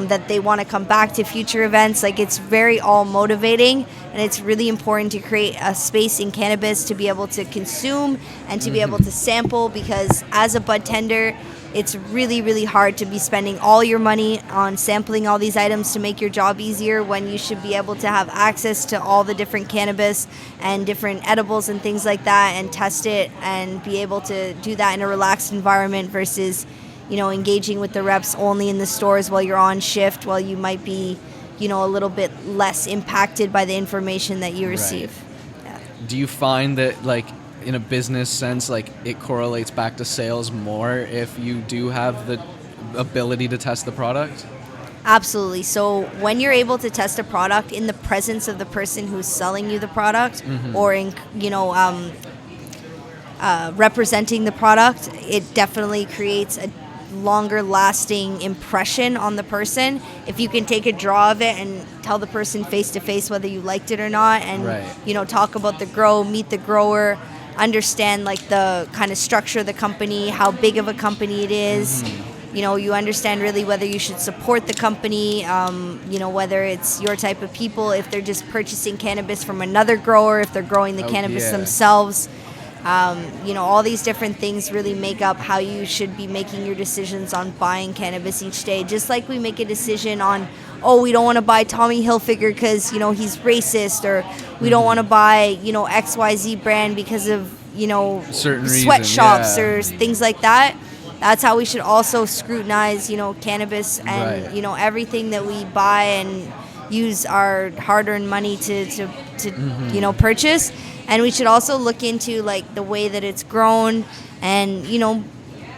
that they want to come back to future events. Like, it's very all motivating, and it's really important to create a space in cannabis to be able to consume and to be able to sample, because as a bud tender, it's really, really hard to be spending all your money on sampling all these items to make your job easier when you should be able to have access to all the different cannabis and different edibles and things like that and test it and be able to do that in a relaxed environment versus, engaging with the reps only in the stores while you're on shift, while you might be, a little bit less impacted by the information that you receive. Yeah. Do you find that, like, in a business sense, like, it correlates back to sales more if you do have the ability to test the product? Absolutely. So when you're able to test a product in the presence of the person who's selling you the product, or in, representing the product, it definitely creates a longer lasting impression on the person. If you can take a draw of it and tell the person face to face whether you liked it or not, and Right. talk about the grow, meet the grower, understand like the kind of structure of the company, how big of a company it is. You understand really whether you should support the company, whether it's your type of people, if they're just purchasing cannabis from another grower, if they're growing the cannabis yeah. themselves. All these different things really make up how you should be making your decisions on buying cannabis each day. Just like we make a decision on, we don't want to buy Tommy Hilfiger because, he's racist, or we don't want to buy, XYZ brand because of, Certain sweatshops reason, yeah. or things like that. That's how we should also scrutinize, cannabis and, Right. everything that we buy and use our hard-earned money to purchase. And we should also look into like the way that it's grown and,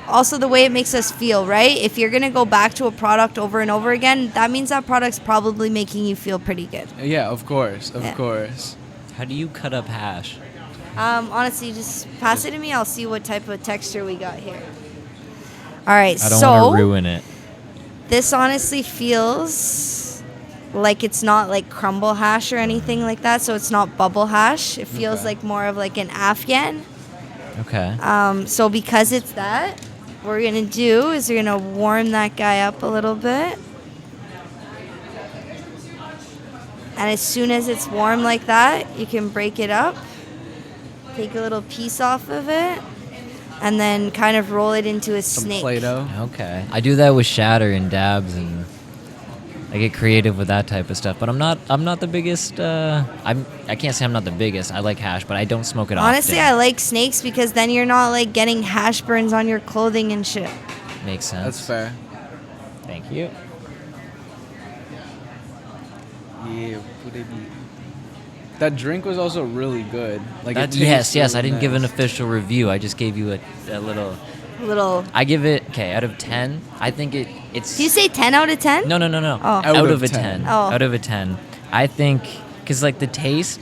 also the way it makes us feel, right? If you're going to go back to a product over and over again, that means that product's probably making you feel pretty good. Yeah, of course, of Yeah. course. How do you cut up hash? Honestly, just pass it to me. I'll see what type of texture we got here. All right, I don't want to ruin it. this honestly feels like it's not like crumble hash or anything like that, so it's not bubble hash. It feels Okay. like more of like an Afghan. Okay. So because it's that, what we're going to do is we're going to warm that guy up a little bit. And as soon as it's warm like that, you can break it up, take a little piece off of it, and then kind of roll it into a Some snake. Play-Doh. Okay. I do that with shatter and dabs, and I get creative with that type of stuff. But I'm not the biggest. I can't say I'm not the biggest. I like hash, but I don't smoke it Honestly, often. I like snakes because then you're not like getting hash burns on your clothing and shit. Makes sense. That's fair. Thank you. Yeah. That drink was also really good. Like it Yes. tastes I really didn't give an nice. official review. I just gave you a little. Little. I give it out of 10. I think it's. Do you say 10 out of 10? No. Oh. Out of a 10. Oh. Out of a 10. I think because like the taste,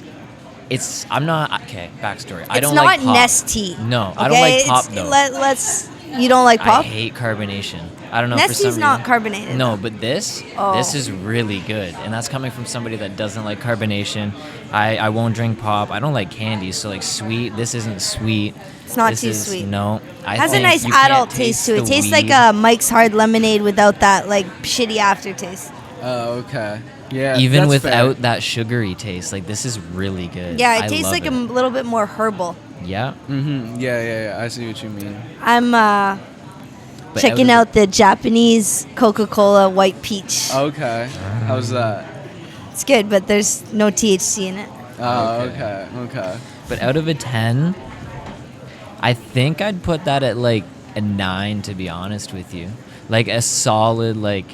I'm not okay. Backstory. I It's don't not like pop. Nestea. No, I don't like pop It's- though. Let's. You don't like pop? I hate carbonation. I don't know. For some Nestee's not reason. carbonated. No, but this Oh. is really good, and that's coming from somebody that doesn't like carbonation. I won't drink pop. I don't like candy, so like sweet. This isn't sweet. It's not This too is- sweet. No, I Has a think nice you can't adult taste to it. the Tastes like weed. a Mike's Hard Lemonade without that like shitty aftertaste. Oh, okay. Yeah. Even that's without fair. that sugary taste. Like this is really good. Yeah, I it tastes love like it. a little bit more herbal. Yeah. Yeah. I see what you mean. I'm But checking out out the Japanese Coca-Cola White Peach. Okay. How's that? It's good, but there's no THC in it. Oh, okay. But out of a 10, I think I'd put that at like a 9, to be honest with you. Like a solid, like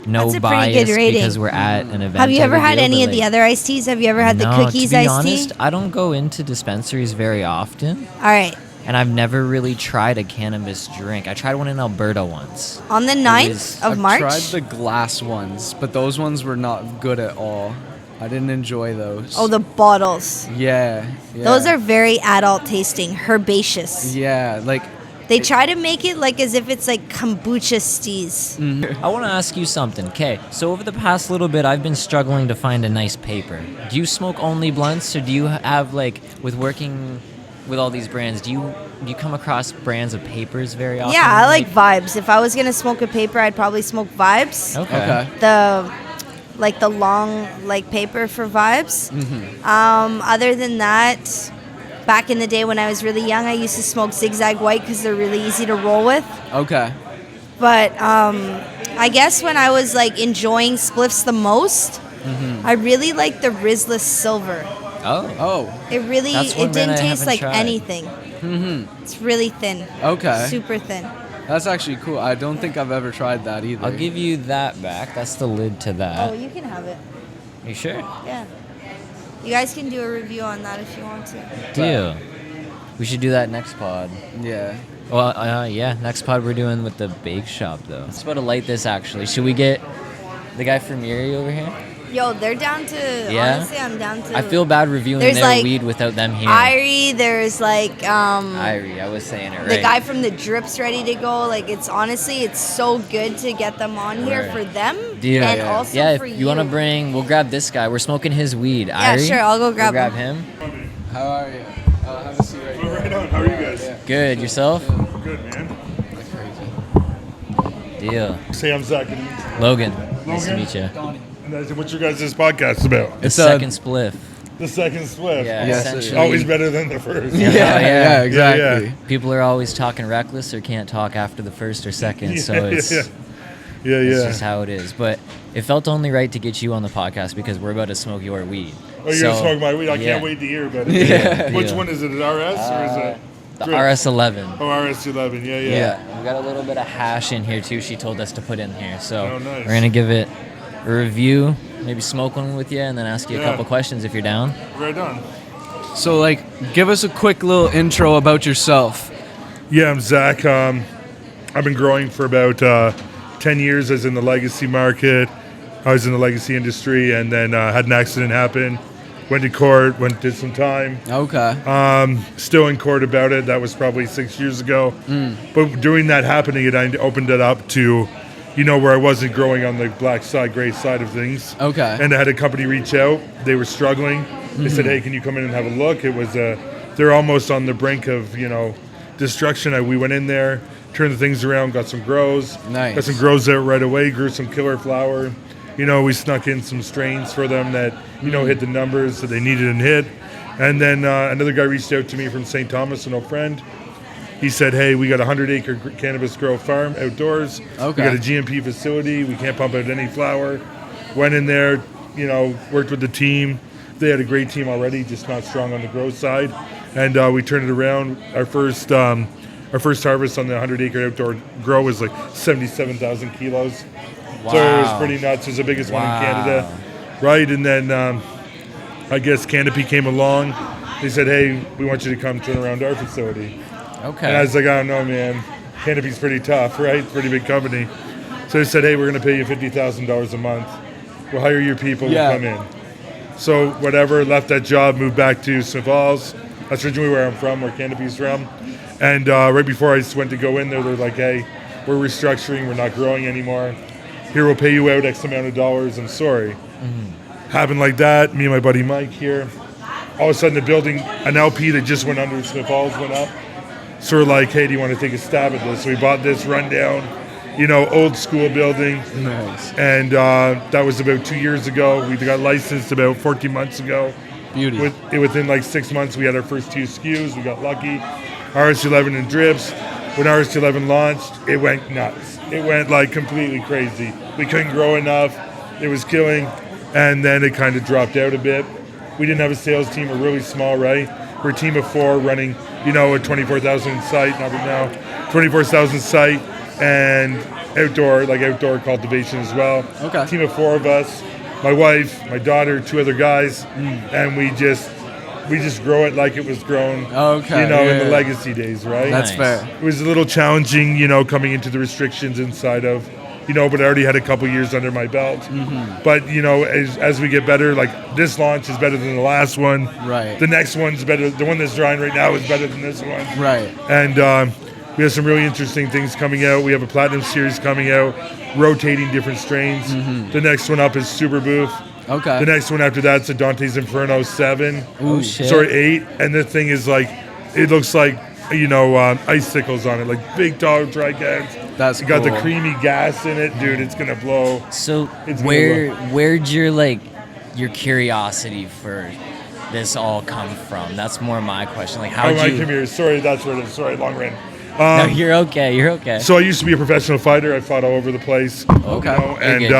no That's a pretty bias good rating. because we're at an event. Have you type ever had deal, any but, of the like, other iced teas? Have you ever had the no, cookies to be iced honest, tea? I don't go into dispensaries very often, All right. and I've never really tried a cannabis drink. I tried one in Alberta once. On the 9th of I've March? tried the glass ones, but those ones were not good at all. I didn't enjoy those. Oh, the bottles. Yeah. Those are very adult tasting, herbaceous. Yeah, like They try to make it like as if it's like kombucha stees. I want to ask you something. Okay, so over the past little bit, I've been struggling to find a nice paper. Do you smoke only blunts, or do you have like with working with all these brands? Do you come across brands of papers very often? Yeah, I like vibes. If I was gonna smoke a paper, I'd probably smoke vibes. Okay. The long like paper for vibes. Other than that, back in the day when I was really young, I used to smoke zigzag white because they're really easy to roll with. okay. But I guess when I was like enjoying spliffs the most, I really like the Rizla Silver. Oh. Oh, It That's one it brand didn't I taste haven't like tried. anything. It's really thin. okay. Super thin. That's actually cool. I don't think I've ever tried that either. I'll give you that back. That's the lid to Oh, that. you can have it. You sure? Yeah. You guys can do a review on that if you want to. Deal. We should do that next pod. Yeah. Well, yeah, next pod we're doing with the bake shop, though. It's about to light this, actually. Should we get the guy from Erie over here? Yo, they're down to. Yeah? Honestly, I'm down to. I feel bad reviewing There's, their like, weed without them here. Irie, there's like Irie, I was saying it right. the guy from the Drips ready to go. Like it's honestly, it's so good to get them on here Right. for them Yeah, and yeah. also Yeah, for if you want to bring, we'll grab this guy. We're smoking his weed. Yeah, Irie, sure, I'll go grab we'll grab him. him. How are you? Have a seat right here. Right on. How are you guys? Yeah. Good. Yourself? Good, man. That's crazy. Deal. Say I'm Zach. Logan, nice to Logan? meet you. And that's what's your guys' podcast about? The It's second spliff. The second Spliff. Yeah, Yes, it is. essentially. Always better than the first. yeah. exactly. Yeah. People are always talking reckless or can't talk after the first or second, so it's yeah. it's Yeah. just how it is. But it felt only right to get you on the podcast because we're about to smoke your weed. Oh, you're gonna smoke my weed? I yeah. can't wait to hear about it. Yeah. Which Yeah. one is it? An RS or is it? The Drip? RS11. Oh, RS11. Yeah. Yeah, we got a little bit of hash in here too. She told us to put in here, so Oh, nice. we're gonna give it a review, maybe smoke one with you, and then ask you a Yeah. couple questions if you're down. Right on. So, like, give us a quick little intro about yourself. Yeah, I'm Zach. I've been growing for about 10 years. I was in the legacy market. I was in the legacy industry, and then had an accident happen. Went to court, did some time. Okay. Still in court about it. That was probably 6 years ago. But during that happening, I opened it up to, where I wasn't growing on the black side, gray side of things. Okay. And I had a company reach out. They were struggling. They said, "Hey, can you come in and have a look?" It was they're almost on the brink of, destruction. We went in there, turned the things around, got some grows. Nice. Got some grows out right away, grew some killer flower. We snuck in some strains for them that, hit the numbers that they needed and hit. And then another guy reached out to me from St. Thomas, an old friend. He said, hey, we got a 100-acre cannabis grow farm outdoors. Okay. We got a GMP facility. We can't pump out any flower. Went in there, worked with the team. They had a great team already, just not strong on the grow side. And we turned it around. Our first harvest on the 100-acre outdoor grow was like 77,000 kilos. Wow. So it was pretty nuts. It was the biggest one in Canada. Right, and then I guess Canopy came along. They said, hey, we want you to come turn around our facility. Okay. And I was like, I don't know, man. Canopy's pretty tough, right? Pretty big company. So they said, hey, we're going to pay you $50,000 a month. We'll hire your people. Yeah. We'll come in. So whatever, left that job, moved back to St. Falls. That's originally where I'm from, where Canopy's from. And right before I went to go in there, they're like, hey, we're restructuring. We're not growing anymore. Here, we'll pay you out X amount of dollars. I'm sorry. Mm-hmm. Happened like that. Me and my buddy Mike here. All of a sudden, the building, an LP that just went under St. Falls went up. So we're like, hey, do you want to take a stab at this? So we bought this rundown, old school building. Nice. And that was about 2 years ago. We got licensed about 14 months ago. Beauty. Within like 6 months, we had our first 2 SKUs. We got lucky. RS11 and drips. When RS11 launched, it went nuts. It went like completely crazy. We couldn't grow enough. It was killing. And then it kind of dropped out a bit. We didn't have a sales team. We're really small, right? We're a team of 4 running, a 24,000 site, not now, 24,000 site and outdoor cultivation as well. Okay. Team of 4 of us, my wife, my daughter, 2 other guys, and we just grow it like it was grown, in the legacy days, right? That's Nice. fair. It was a little challenging, coming into the restrictions inside of, but I already had a couple years under my belt. Mm-hmm. But, as we get better, like this launch is better than the last one. Right. The next one's better. The one that's drying right now is better than this one. Right. And we have some really interesting things coming out. We have a Platinum Series coming out, rotating different strains. Mm-hmm. The next one up is Super Booth. Okay. The next one after that's a Dante's Inferno 7. Oh, shit. Sorry, 8. And the thing is like, it looks like, icicles on it, like big tall tricans. That's got the cool. creamy gas in it, dude. It's gonna blow. So It's where'd your curiosity for this all come from? That's more my question. Like, how Come did you? here. Sorry, that's what it is. Sorry, long rant. No, you're okay. You're okay. So I used to be a professional fighter. I fought all over the place. Okay. And You're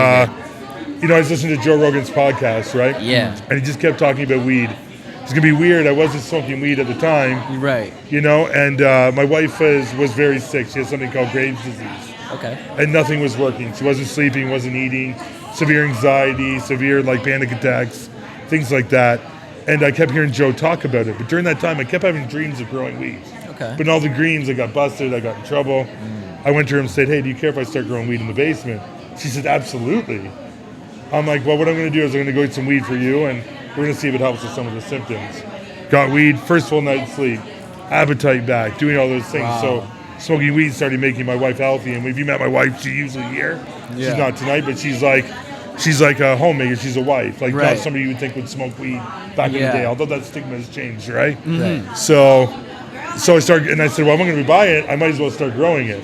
good, I was listening to Joe Rogan's podcast, right? Yeah. And he just kept talking about weed. It's gonna be weird. I wasn't smoking weed at the time. Right. And my wife was very sick. She had something called Graves' disease. Okay. And nothing was working. She wasn't sleeping, wasn't eating, severe anxiety, severe panic attacks, things like that. And I kept hearing Joe talk about it. But during that time, I kept having dreams of growing weed. Okay. But in all the dreams, I got busted, I got in trouble. I went to her and said, hey, do you care if I start growing weed in the basement? She said, absolutely. I'm like, well, what I'm going to do is I'm going to go get some weed for you, and we're going to see if it helps with some of the symptoms. Got weed, first full night's sleep, appetite back, doing all those things. Wow. So smoking weed started making my wife healthy. And if you met my wife, she's usually here. Yeah. She's not tonight, but she's like a homemaker. She's a wife, like Right. not somebody you would think would smoke weed back in the Yeah. day. Although that stigma has changed, right? Right. So I started, and I said, well, if I'm going to buy it, I might as well start growing it.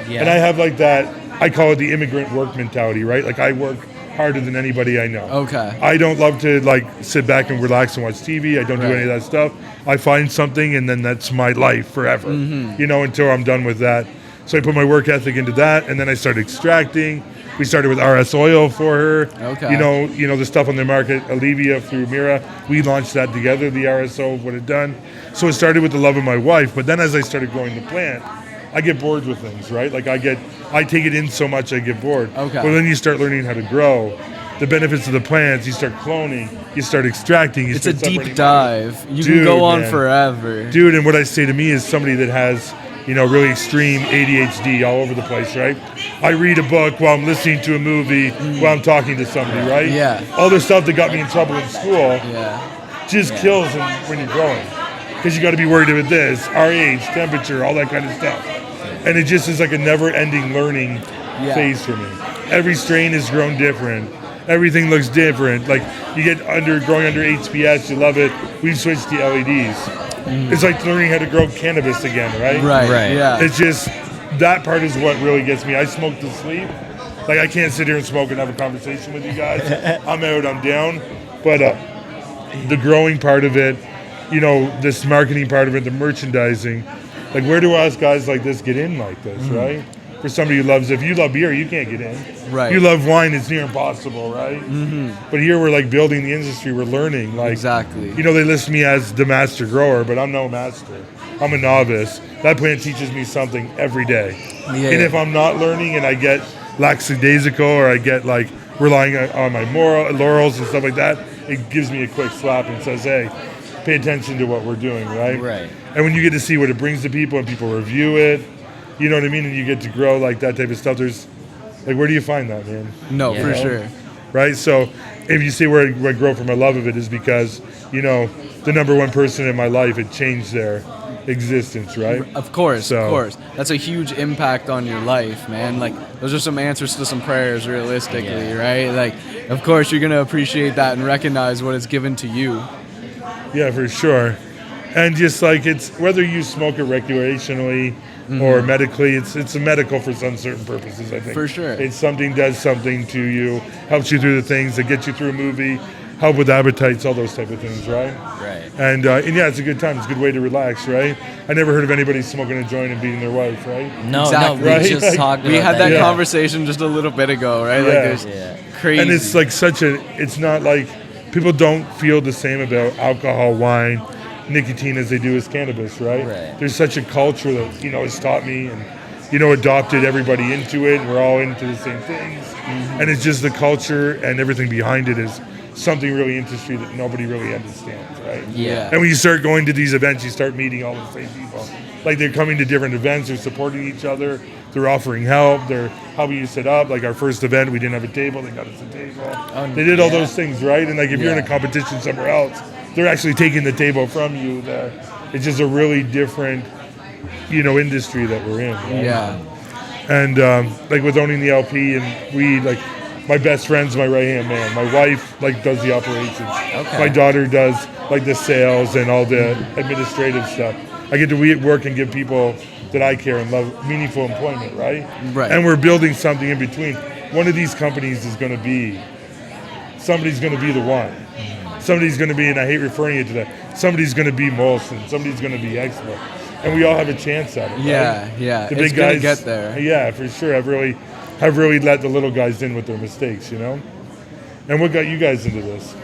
Yeah. And I have like that, I call it the immigrant work mentality, right? Like I work harder than anybody I know. Okay. I don't love to sit back and relax and watch TV. I don't do any of that stuff. I find something and then that's my life forever, until I'm done with that. So I put my work ethic into that, and then I started extracting. We started with RS oil for her. Okay. The stuff on the market, Alivia through Mira. We launched that together, the RSO, what it done. So it started with the love of my wife, but then as I started growing the plant, I get bored with things, right? Like I take it in so much I get bored. Okay. But then you start learning how to grow, the benefits of the plants, you start cloning, you start extracting. It's a start deep separating- dive. You Dude, can go on man. forever. Dude, and what I say to me is somebody that has, really extreme ADHD all over the place, right? I read a book while I'm listening to a movie, while I'm talking to somebody, right? Yeah. All the stuff that got me in trouble in school Yeah. just kills when you're growing. Because you got to be worried about this, RH, temperature, all that kind of stuff. And it just is like a never-ending learning phase for me. Every strain is grown different. Everything looks different. Like you get growing under HPS, you love it. We've switched to LEDs. It's like learning how to grow cannabis again, right? Right. Yeah. It's just that part is what really gets me. I smoke to sleep. Like I can't sit here and smoke and have a conversation with you guys. I'm out, I'm down. But the growing part of it, this marketing part of it, the merchandising, like where do us guys like this get in like this, right? For somebody who loves, if you love beer, you can't get in. Right. You love wine, it's near impossible, right? But here we're like building the industry, we're learning. Like, Exactly. they list me as the master grower, but I'm no master. I'm a novice. That plant teaches me something every day. Yeah. And if I'm not learning and I get lackadaisical or I get like relying on my laurels and stuff like that, it gives me a quick slap and says, hey, pay attention to what we're doing, right? Right. And when you get to see what it brings to people and people review it, you know what I mean? And you get to grow like that type of stuff. There's, like, where do you find that, man? No, Yeah. for sure. Right? So if you see where I grow from my love of it is because, the number one person in my life, it changed their existence, right? Of course. So- That's a huge impact on your life, man. Like, those are some answers to some prayers, realistically, Yeah. right? Like, of course, you're going to appreciate that and recognize what it's given to you. Yeah, for sure. And just like it's whether you smoke it recreationally or medically, it's a medical for some certain purposes, I think. For sure. It's something does something to you, helps you through the things that get you through a movie, help with appetites, all those type of things, right? Right. And yeah, it's a good time. It's a good way to relax, right? I never heard of anybody smoking a joint and beating their wife, right? No, Exactly. we Right? just Like, talked about We had that Yeah. conversation just a little bit ago, right? Like, Yeah. there's Yeah. crazy. And it's like it's not like people don't feel the same about alcohol, wine, nicotine as they do as cannabis, right? Right. There's such a culture that, has taught me and, adopted everybody into it and we're all into the same things. And it's just the culture and everything behind it is something really interesting that nobody really understands, right? Yeah. And when you start going to these events, you start meeting all the same people. Like they're coming to different events, they're supporting each other, they're offering help, they're helping you set up. Like our first event, we didn't have a table, they got us a table. They did all those things, right? And like if you're in a competition somewhere else, they're actually taking the table from you there. It's just a really different, industry that we're in. Right? Yeah. And like with owning the LP and weed, like my best friend's my right-hand man. My wife like does the operations. Okay. My daughter does like the sales and all the administrative stuff. I get to work and give people that I care and love meaningful employment, right? Right. And we're building something in between. One of these companies is going to be, somebody's going to be the one. Somebody's going to be, and I hate referring it to that, somebody's going to be Molson, somebody's going to be Excellent. And we all have a chance at it, right? Yeah. The It's big gonna guys get there. Yeah, for sure. I've really let the little guys in with their mistakes, And what got you guys into this?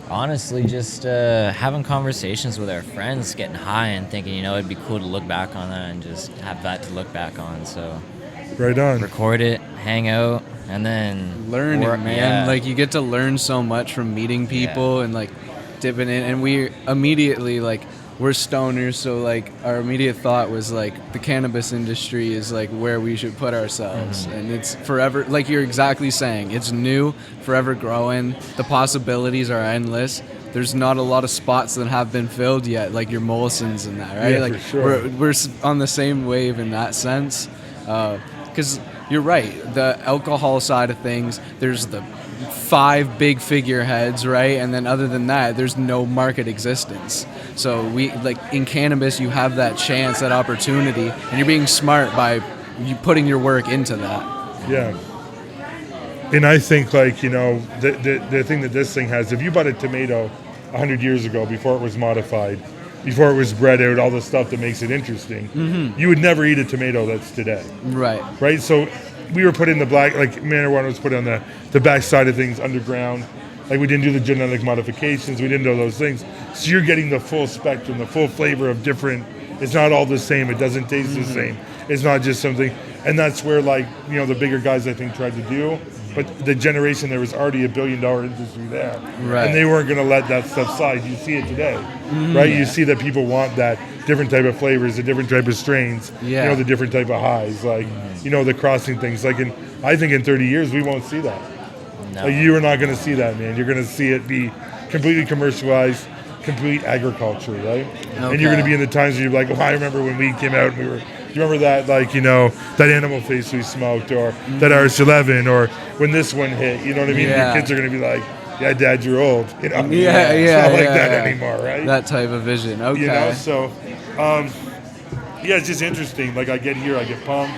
Honestly, just having conversations with our friends, getting high and thinking, it'd be cool to look back on that and just have that to look back on. So Right on. record it, hang out, and then Learning, work- man. yeah. Like, you get to learn so much from meeting people and, like, dipping in. And we immediately, like, we're stoners, so, like, our immediate thought was, like, the cannabis industry is, like, where we should put ourselves. And it's forever, like you're exactly saying, it's new, forever growing. The possibilities are endless. There's not a lot of spots that have been filled yet, like your Molsons and that, right? Yeah, like, for sure. we're on the same wave in that sense. Because you're right, the alcohol side of things, there's the 5 big figureheads, right? And then other than that, there's no market existence. So we, like, in cannabis, you have that chance, that opportunity, and you're being smart by you putting your work into that. Yeah. And I think, like, the thing that this thing has, if you bought a tomato 100 years ago before it was modified, before it was bred out, all the stuff that makes it interesting, you would never eat a tomato that's today. Right. Right? So we were put in the black, like marijuana was put on the back side of things underground. Like we didn't do the genetic modifications, we didn't do those things. So you're getting the full spectrum, the full flavor of different, it's not all the same, it doesn't taste the same. It's not just something, and that's where like, the bigger guys I think tried to do. But the generation, there was already $1 billion industry there. Right. And they weren't going to let that stuff slide. You see it today, right? You see that people want that different type of flavors, the different type of strains, Yeah. the different type of highs, like, the crossing things. Like, I think in 30 years, we won't see that. No. Like, you are not going to see that, man. You're going to see it be completely commercialized, complete agriculture, right? And you're going to be in the times where you're like, I remember when weed came out and we were you remember that, like, you know, that Animal Face we smoked, or that RS11, or when this one hit, you know what I mean? Yeah. Your kids are going to be like, yeah, Dad, you're old. You know? Yeah, It's yeah, not like yeah, that yeah. anymore, right? That type of vision. Okay. You know, so, yeah, it's just interesting. Like, I get here, I get pumped.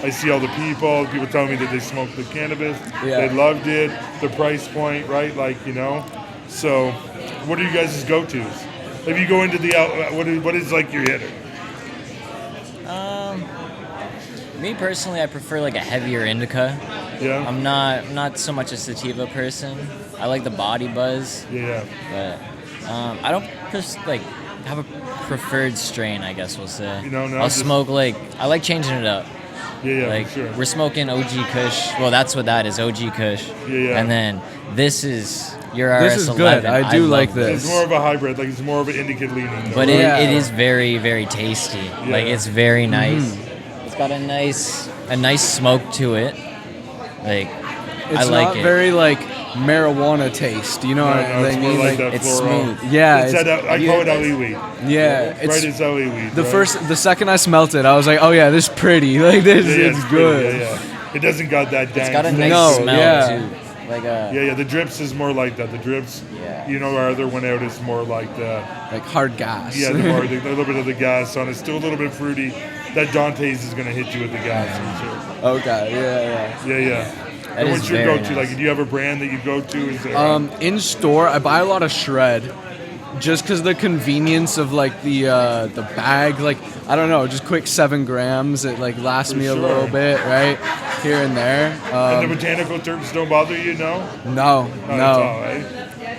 I see all the people tell me that they smoked the cannabis. Yeah. They loved it. The price point, right? Like, you know. So, what are you guys' go-tos? If you go into the what is like your hitter? Me personally, I prefer like a heavier indica. Yeah. I'm not so much a sativa person. I like the body buzz, Yeah. but I don't like have a preferred strain, I guess we'll say. You know, no, I'll just- smoke like I like changing it up. Yeah, Like for sure. we're smoking OG Kush. Well, that's what that is, OG Kush. Yeah. And then this is your RS11. This is good. I do love like this. It's more of a hybrid. Like, it's more of an indica leaning. Though, But right? it is very, very tasty. Like it's very nice. It's got a nice smoke to it. Like It's I like not it. very like marijuana taste. You know No, what no, I it's mean? more like that it's floral. smooth. Yeah, It's it's- that, I call it LE weed. yeah. Right, it's LE weed. The second I smelt it, I was like, oh yeah, this is pretty. Like this, Yeah, it's pretty, good. Yeah. It doesn't got that dank. It's got a thing. nice No, smell yeah. too. Like a Yeah, the drips is more like that. The drips, Yeah. you know, our other one out is more like the, Like hard gas. yeah, the little bit of the gas on it. Still a little bit fruity. That Dante's is going to hit you with the gas, for sure. Okay. Yeah. Yeah. That And is what's your very go-to? nice. Like, do you have a brand that you go to? Is there? In store, I buy a lot of shred, just because the convenience of like the bag. Like I don't know, just quick 7 grams. It like lasts For me a sure. little bit, right, here and there. and the botanical terps don't bother you, no? No. Not at all, right?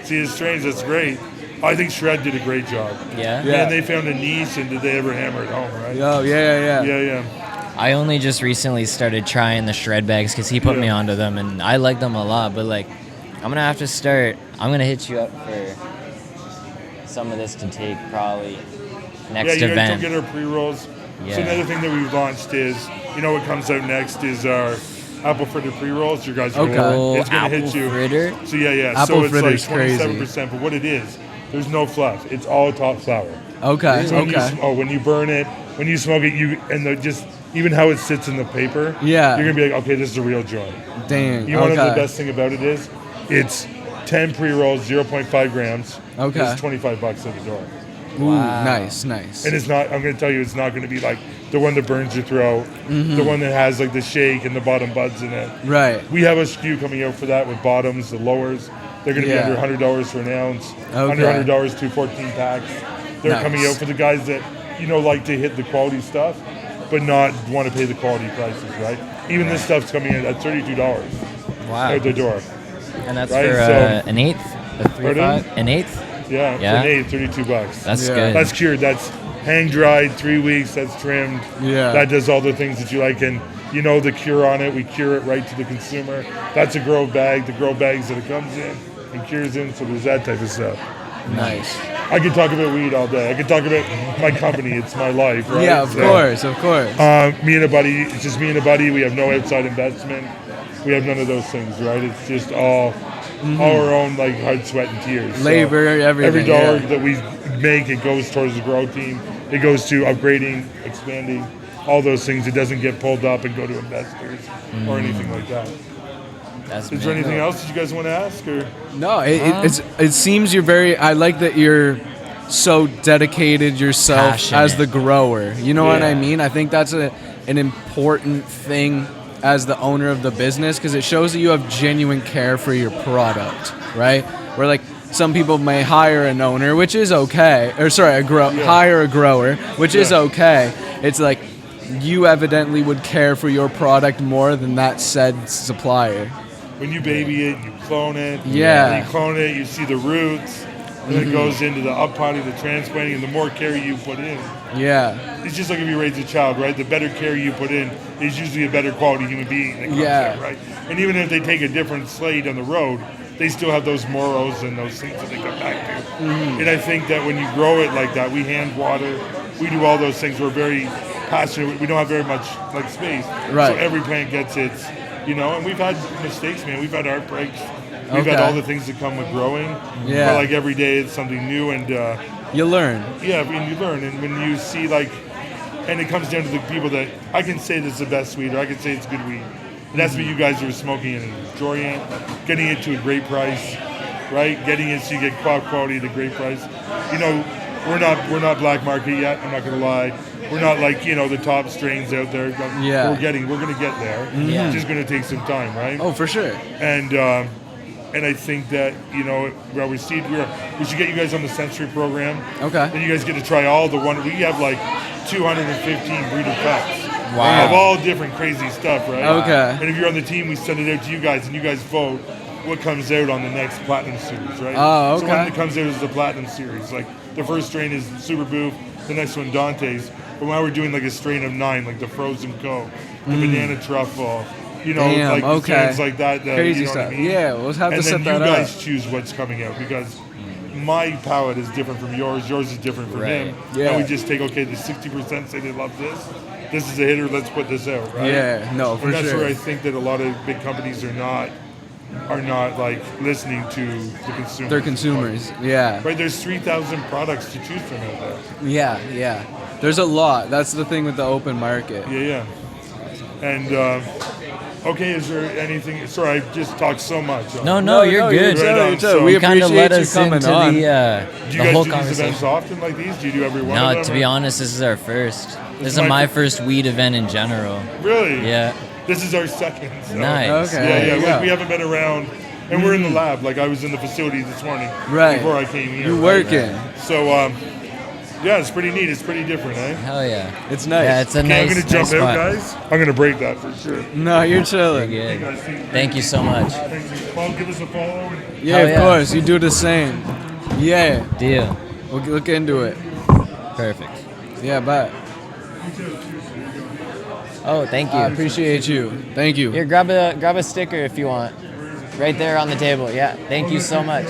See, his strains, that's great. I think Shred did a great job. yeah. Yeah. And they found a niche, and did they ever hammer it home, right? Oh yeah. Yeah. I only just recently started trying the shred bags because he put me onto them, and I like them a lot. But like, I'm gonna have to start. I'm gonna hit you up for some of this to take probably next Yeah, you guys event. don't get our pre-rolls. So Yeah. another thing that we've launched is, you know what comes out next is our apple fritter pre-rolls. Your guys are Okay. it's going to hit Apple you. fritter? So yeah. Apple so it's like fritter's crazy. 27%, but what it is, there's no fluff. It's all top flower. Okay. So Okay. when you burn it, when you smoke it, just even how it sits in the paper, Yeah. you're gonna be like, okay, this is a real joint. Dang. You know okay. what the best thing about it is? It's 10 pre-rolls, 0.5 grams. Okay. It's $25 at the door. Ooh, nice. And it's not, I'm going to tell you, it's not going to be like the one that burns your throat, the one that has like the shake and the bottom buds in it. Right. We have a SKU coming out for that with bottoms, the lowers. They're going to Yeah. be under $100 for an ounce, Okay. under $100 to 14 packs. They're Nice. coming out for the guys that, you know, like to hit the quality stuff, but not want to pay the quality prices, right? Even this stuff's coming in at $32 Wow. out the door. And that's Right, for so- an eighth, a 3.5, an eighth. Yeah, Yeah. for an eighth, $32. That's Yeah. good. That's cured. That's hang dried, 3 weeks. That's trimmed. Yeah. That does all the things that you like, and you know the cure on it. We cure it right to the consumer. That's a grow bag. The grow bags that it comes in and cures in. So there's that type of stuff. Nice. I could talk about weed all day. I could talk about my company. It's my life, right? Yeah, of So, course. me and a buddy. It's just me and a buddy. We have no outside investment. We have none of those things, right? It's just all our own like hard sweat and tears. So Labor, everything. every dollar yeah. that we make, it goes towards the grow team. It goes to upgrading, expanding, all those things. It doesn't get pulled up and go to investors or anything like that. That's Is there mint. anything else that you guys want to ask? Or No, it seems you're very. I like that you're so dedicated yourself Passionate. as the grower. You know what Yeah. I mean? I think that's an important thing as the owner of the business because it shows that you have genuine care for your product, right? Where like some people may hire an owner, which is okay, or sorry, hire a grower, which is Yeah. okay. It's like you evidently would care for your product more than that said supplier. when you baby it, you clone it. Yeah. When you clone it, you see the roots. And then it goes into the uppotting, the transplanting, and the more care you put in. Yeah. It's just like if you raise a child, right? The better care you put in is usually a better quality human being that comes Yeah. out, right? And even if they take a different slate on the road, they still have those morals and those things that they come back to. And I think that when you grow it like that, we hand water, we do all those things. We're very passionate. We don't have very much like space, Right. so every plant gets its, you know. And we've had mistakes, man. We've had heartbreaks. We've had Okay. all the things that come with growing. Yeah. But like every day, it's something new, and You learn. yeah, and you learn. And when you see like And it comes down to the people that I can say this is the best weed, or I can say it's good weed. It has to be you guys who are smoking it and enjoying it, getting it to a great price, right? Getting it so you get quality at a great price. You know, we're not black market yet. I'm not gonna lie. We're not like, you know, the top strains out there. Yeah. We're gonna get there. Yeah. It's just gonna take some time, right? Oh, for sure. And I think that, you know, well, we should get you guys on the sensory program. Okay. Then you guys get to try all the one. We have like 215 breeder cuts. Wow. Of all different crazy stuff, right? Okay. And if you're on the team, we send it out to you guys, and you guys vote what comes out on the next Platinum Series, right? Oh, So okay. one that comes out is the Platinum Series. Like, the first strain is Super Boof, the next one Dante's. But now we're doing like a strain of 9, like the Frozen Coke, the Banana Truffle, you know, Damn, like okay. strains like that. Crazy you know stuff. What I mean? Yeah, we'll have to and set then that you up. guys choose what's coming out, because my palate is different from yours. Yours is different from Right. him. Yeah. And we just take, okay, the 60% say they love this. This is a hitter. Let's put this out, right? Yeah, no, for And that's sure. where I think that a lot of big companies are not like listening to the consumers. They're consumers. Yeah. Right? There's 3,000 products to choose from out there. Yeah. There's a lot. That's the thing with the open market. Yeah. And okay, is there anything? Sorry, I just talked so much. No, you're good. Right on. We You kind of appreciate let you us coming into on. Do you the guys whole do these events conversation. often like these? Do you do every one of No, them? to be or- honest, this is our first. This is my my fir- first weed event in general. Really? Yeah. This is our second. So. Nice. Okay. Yeah, There you like go. we haven't been around, and we're in the lab. Like I was in the facility this morning Right. before I came here. You right? working. So, yeah, it's pretty neat. It's pretty different, eh? Hell yeah. It's nice. Yeah, it's a Okay, nice. I'm gonna jump nice out, spot. guys. I'm gonna break that for sure. No, you're chilling. You're Hey, good. guys, Thank you so much. Thank you. Well, give us a follow. Yeah, Hell of yeah. course. You do the same. Yeah. Deal. We'll look into it. Perfect. Yeah, but Oh, thank you. I appreciate you. Thank you. Here, grab a sticker if you want. Right there on the table. Yeah. Thank you so much.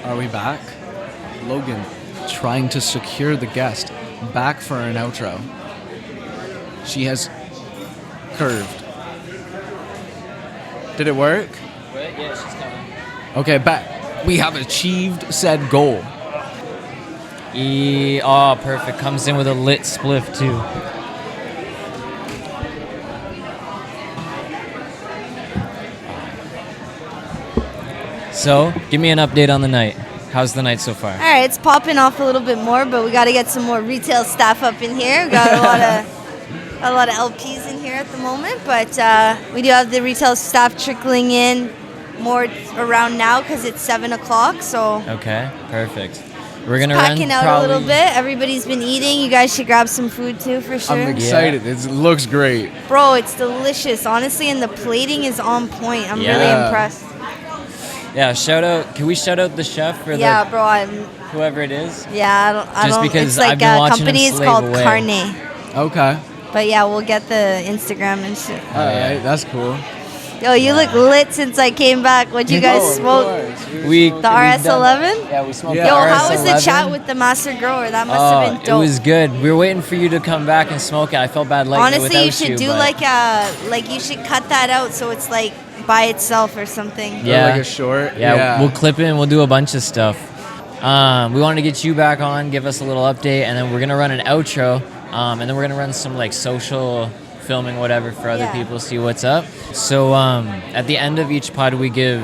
Are we back? Logan trying to secure the guest back for an outro. She has curved. Did it work? Yeah, she's coming. Okay, back. We have achieved said goal. Oh, perfect. Comes in with a lit spliff too. So, give me an update on the night. How's the night so far? All right, it's popping off a little bit more, but we got to get some more retail staff up in here. We got a lot of LPs in here at the moment, but we do have the retail staff trickling in more around now because it's 7 o'clock. So Okay, perfect. We're gonna run packing out probably, a little bit. Everybody's been eating. You guys should grab some food too for sure. I'm excited. It looks great. Bro, it's delicious, honestly, and the plating is on point. I'm really Yeah. impressed. Yeah, shout out. Can we shout out the chef or Yeah, the bro, whoever it is? I don't. because It's like I've been a watching company him is slave called away. Carne. Okay. But yeah, we'll get the Instagram and shit. All right. That's cool. Yo, you look lit since I came back. What'd you guys smoke? We The RS11? Yeah, we smoked Yeah. the Yo, RS11. how was the chat with the master grower? That must have been It dope. was good. We were waiting for you to come back and smoke it. I felt bad lighting it Honestly, without you should do but- like you should cut that out so it's like by itself or something. Yeah. Like a short. Yeah, we'll clip it and we'll do a bunch of stuff. We wanted to get you back on, give us a little update, and then we're gonna run an outro, and then we're gonna run some like social filming, whatever, for other Yeah. people, see what's up. So at the end of each pod, we give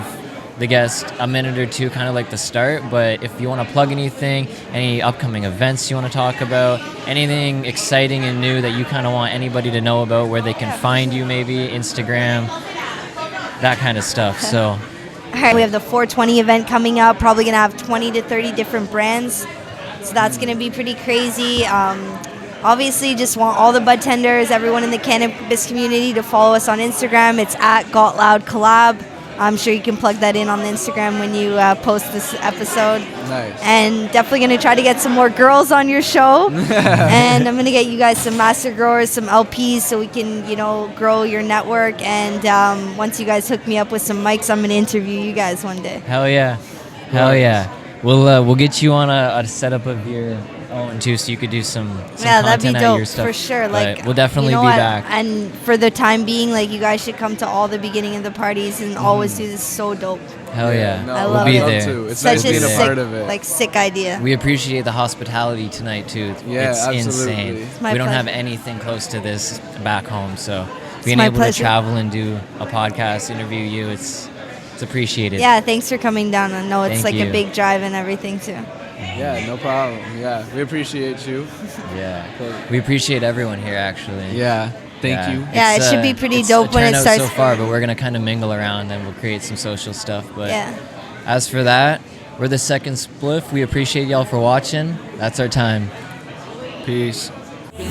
the guest a minute or two, kind of like the start. But if you want to plug anything, any upcoming events you want to talk about, anything exciting and new that you kind of want anybody to know about, where they can find you, maybe Instagram, that kind of stuff. So. All right, we have the 420 event coming up. Probably gonna have 20 to 30 different brands, so that's gonna be pretty crazy. Obviously, just want all the bud tenders, everyone in the cannabis community, to follow us on Instagram. It's at GotLoud Collab. I'm sure you can plug that in on the Instagram when you post this episode. Nice. And definitely going to try to get some more girls on your show. And I'm going to get you guys some master growers, some LPs, so we can, grow your network. And once you guys hook me up with some mics, I'm going to interview you guys one day. Hell yeah. Hell yeah. We'll get you on a setup of own too, so you could do some Yeah, that'd be content out of your dope stuff. for sure. But Like we'll definitely you know be what? back. And for the time being, like you guys should come to all the beginning of the parties and always do this. So dope. Hell yeah, No, I we'll love be it. there. Too. It's Such nice a being sick, a part of it. like sick idea. We appreciate the hospitality tonight too. Yeah, it's absolutely. insane. It's my We don't have pleasure. anything close to this back home, so being my able pleasure. to travel and do a podcast, interview you, it's appreciated. Yeah, thanks for coming down. I know it's Thank like you. a big drive and everything too. Yeah, no problem. Yeah, we appreciate you. Yeah. We appreciate everyone here actually. Yeah, thank Yeah. you. Yeah, It's, it should be pretty it's dope a when it turnout starts. so far, but we're gonna kind of mingle around and we'll create some social stuff. But Yeah. as for that, we're the second Spliff. We appreciate y'all for watching. That's our time. Peace.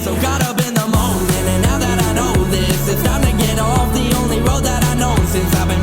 So got up in the morning, and now that I know this, it's time to get off the only road that I know since I've been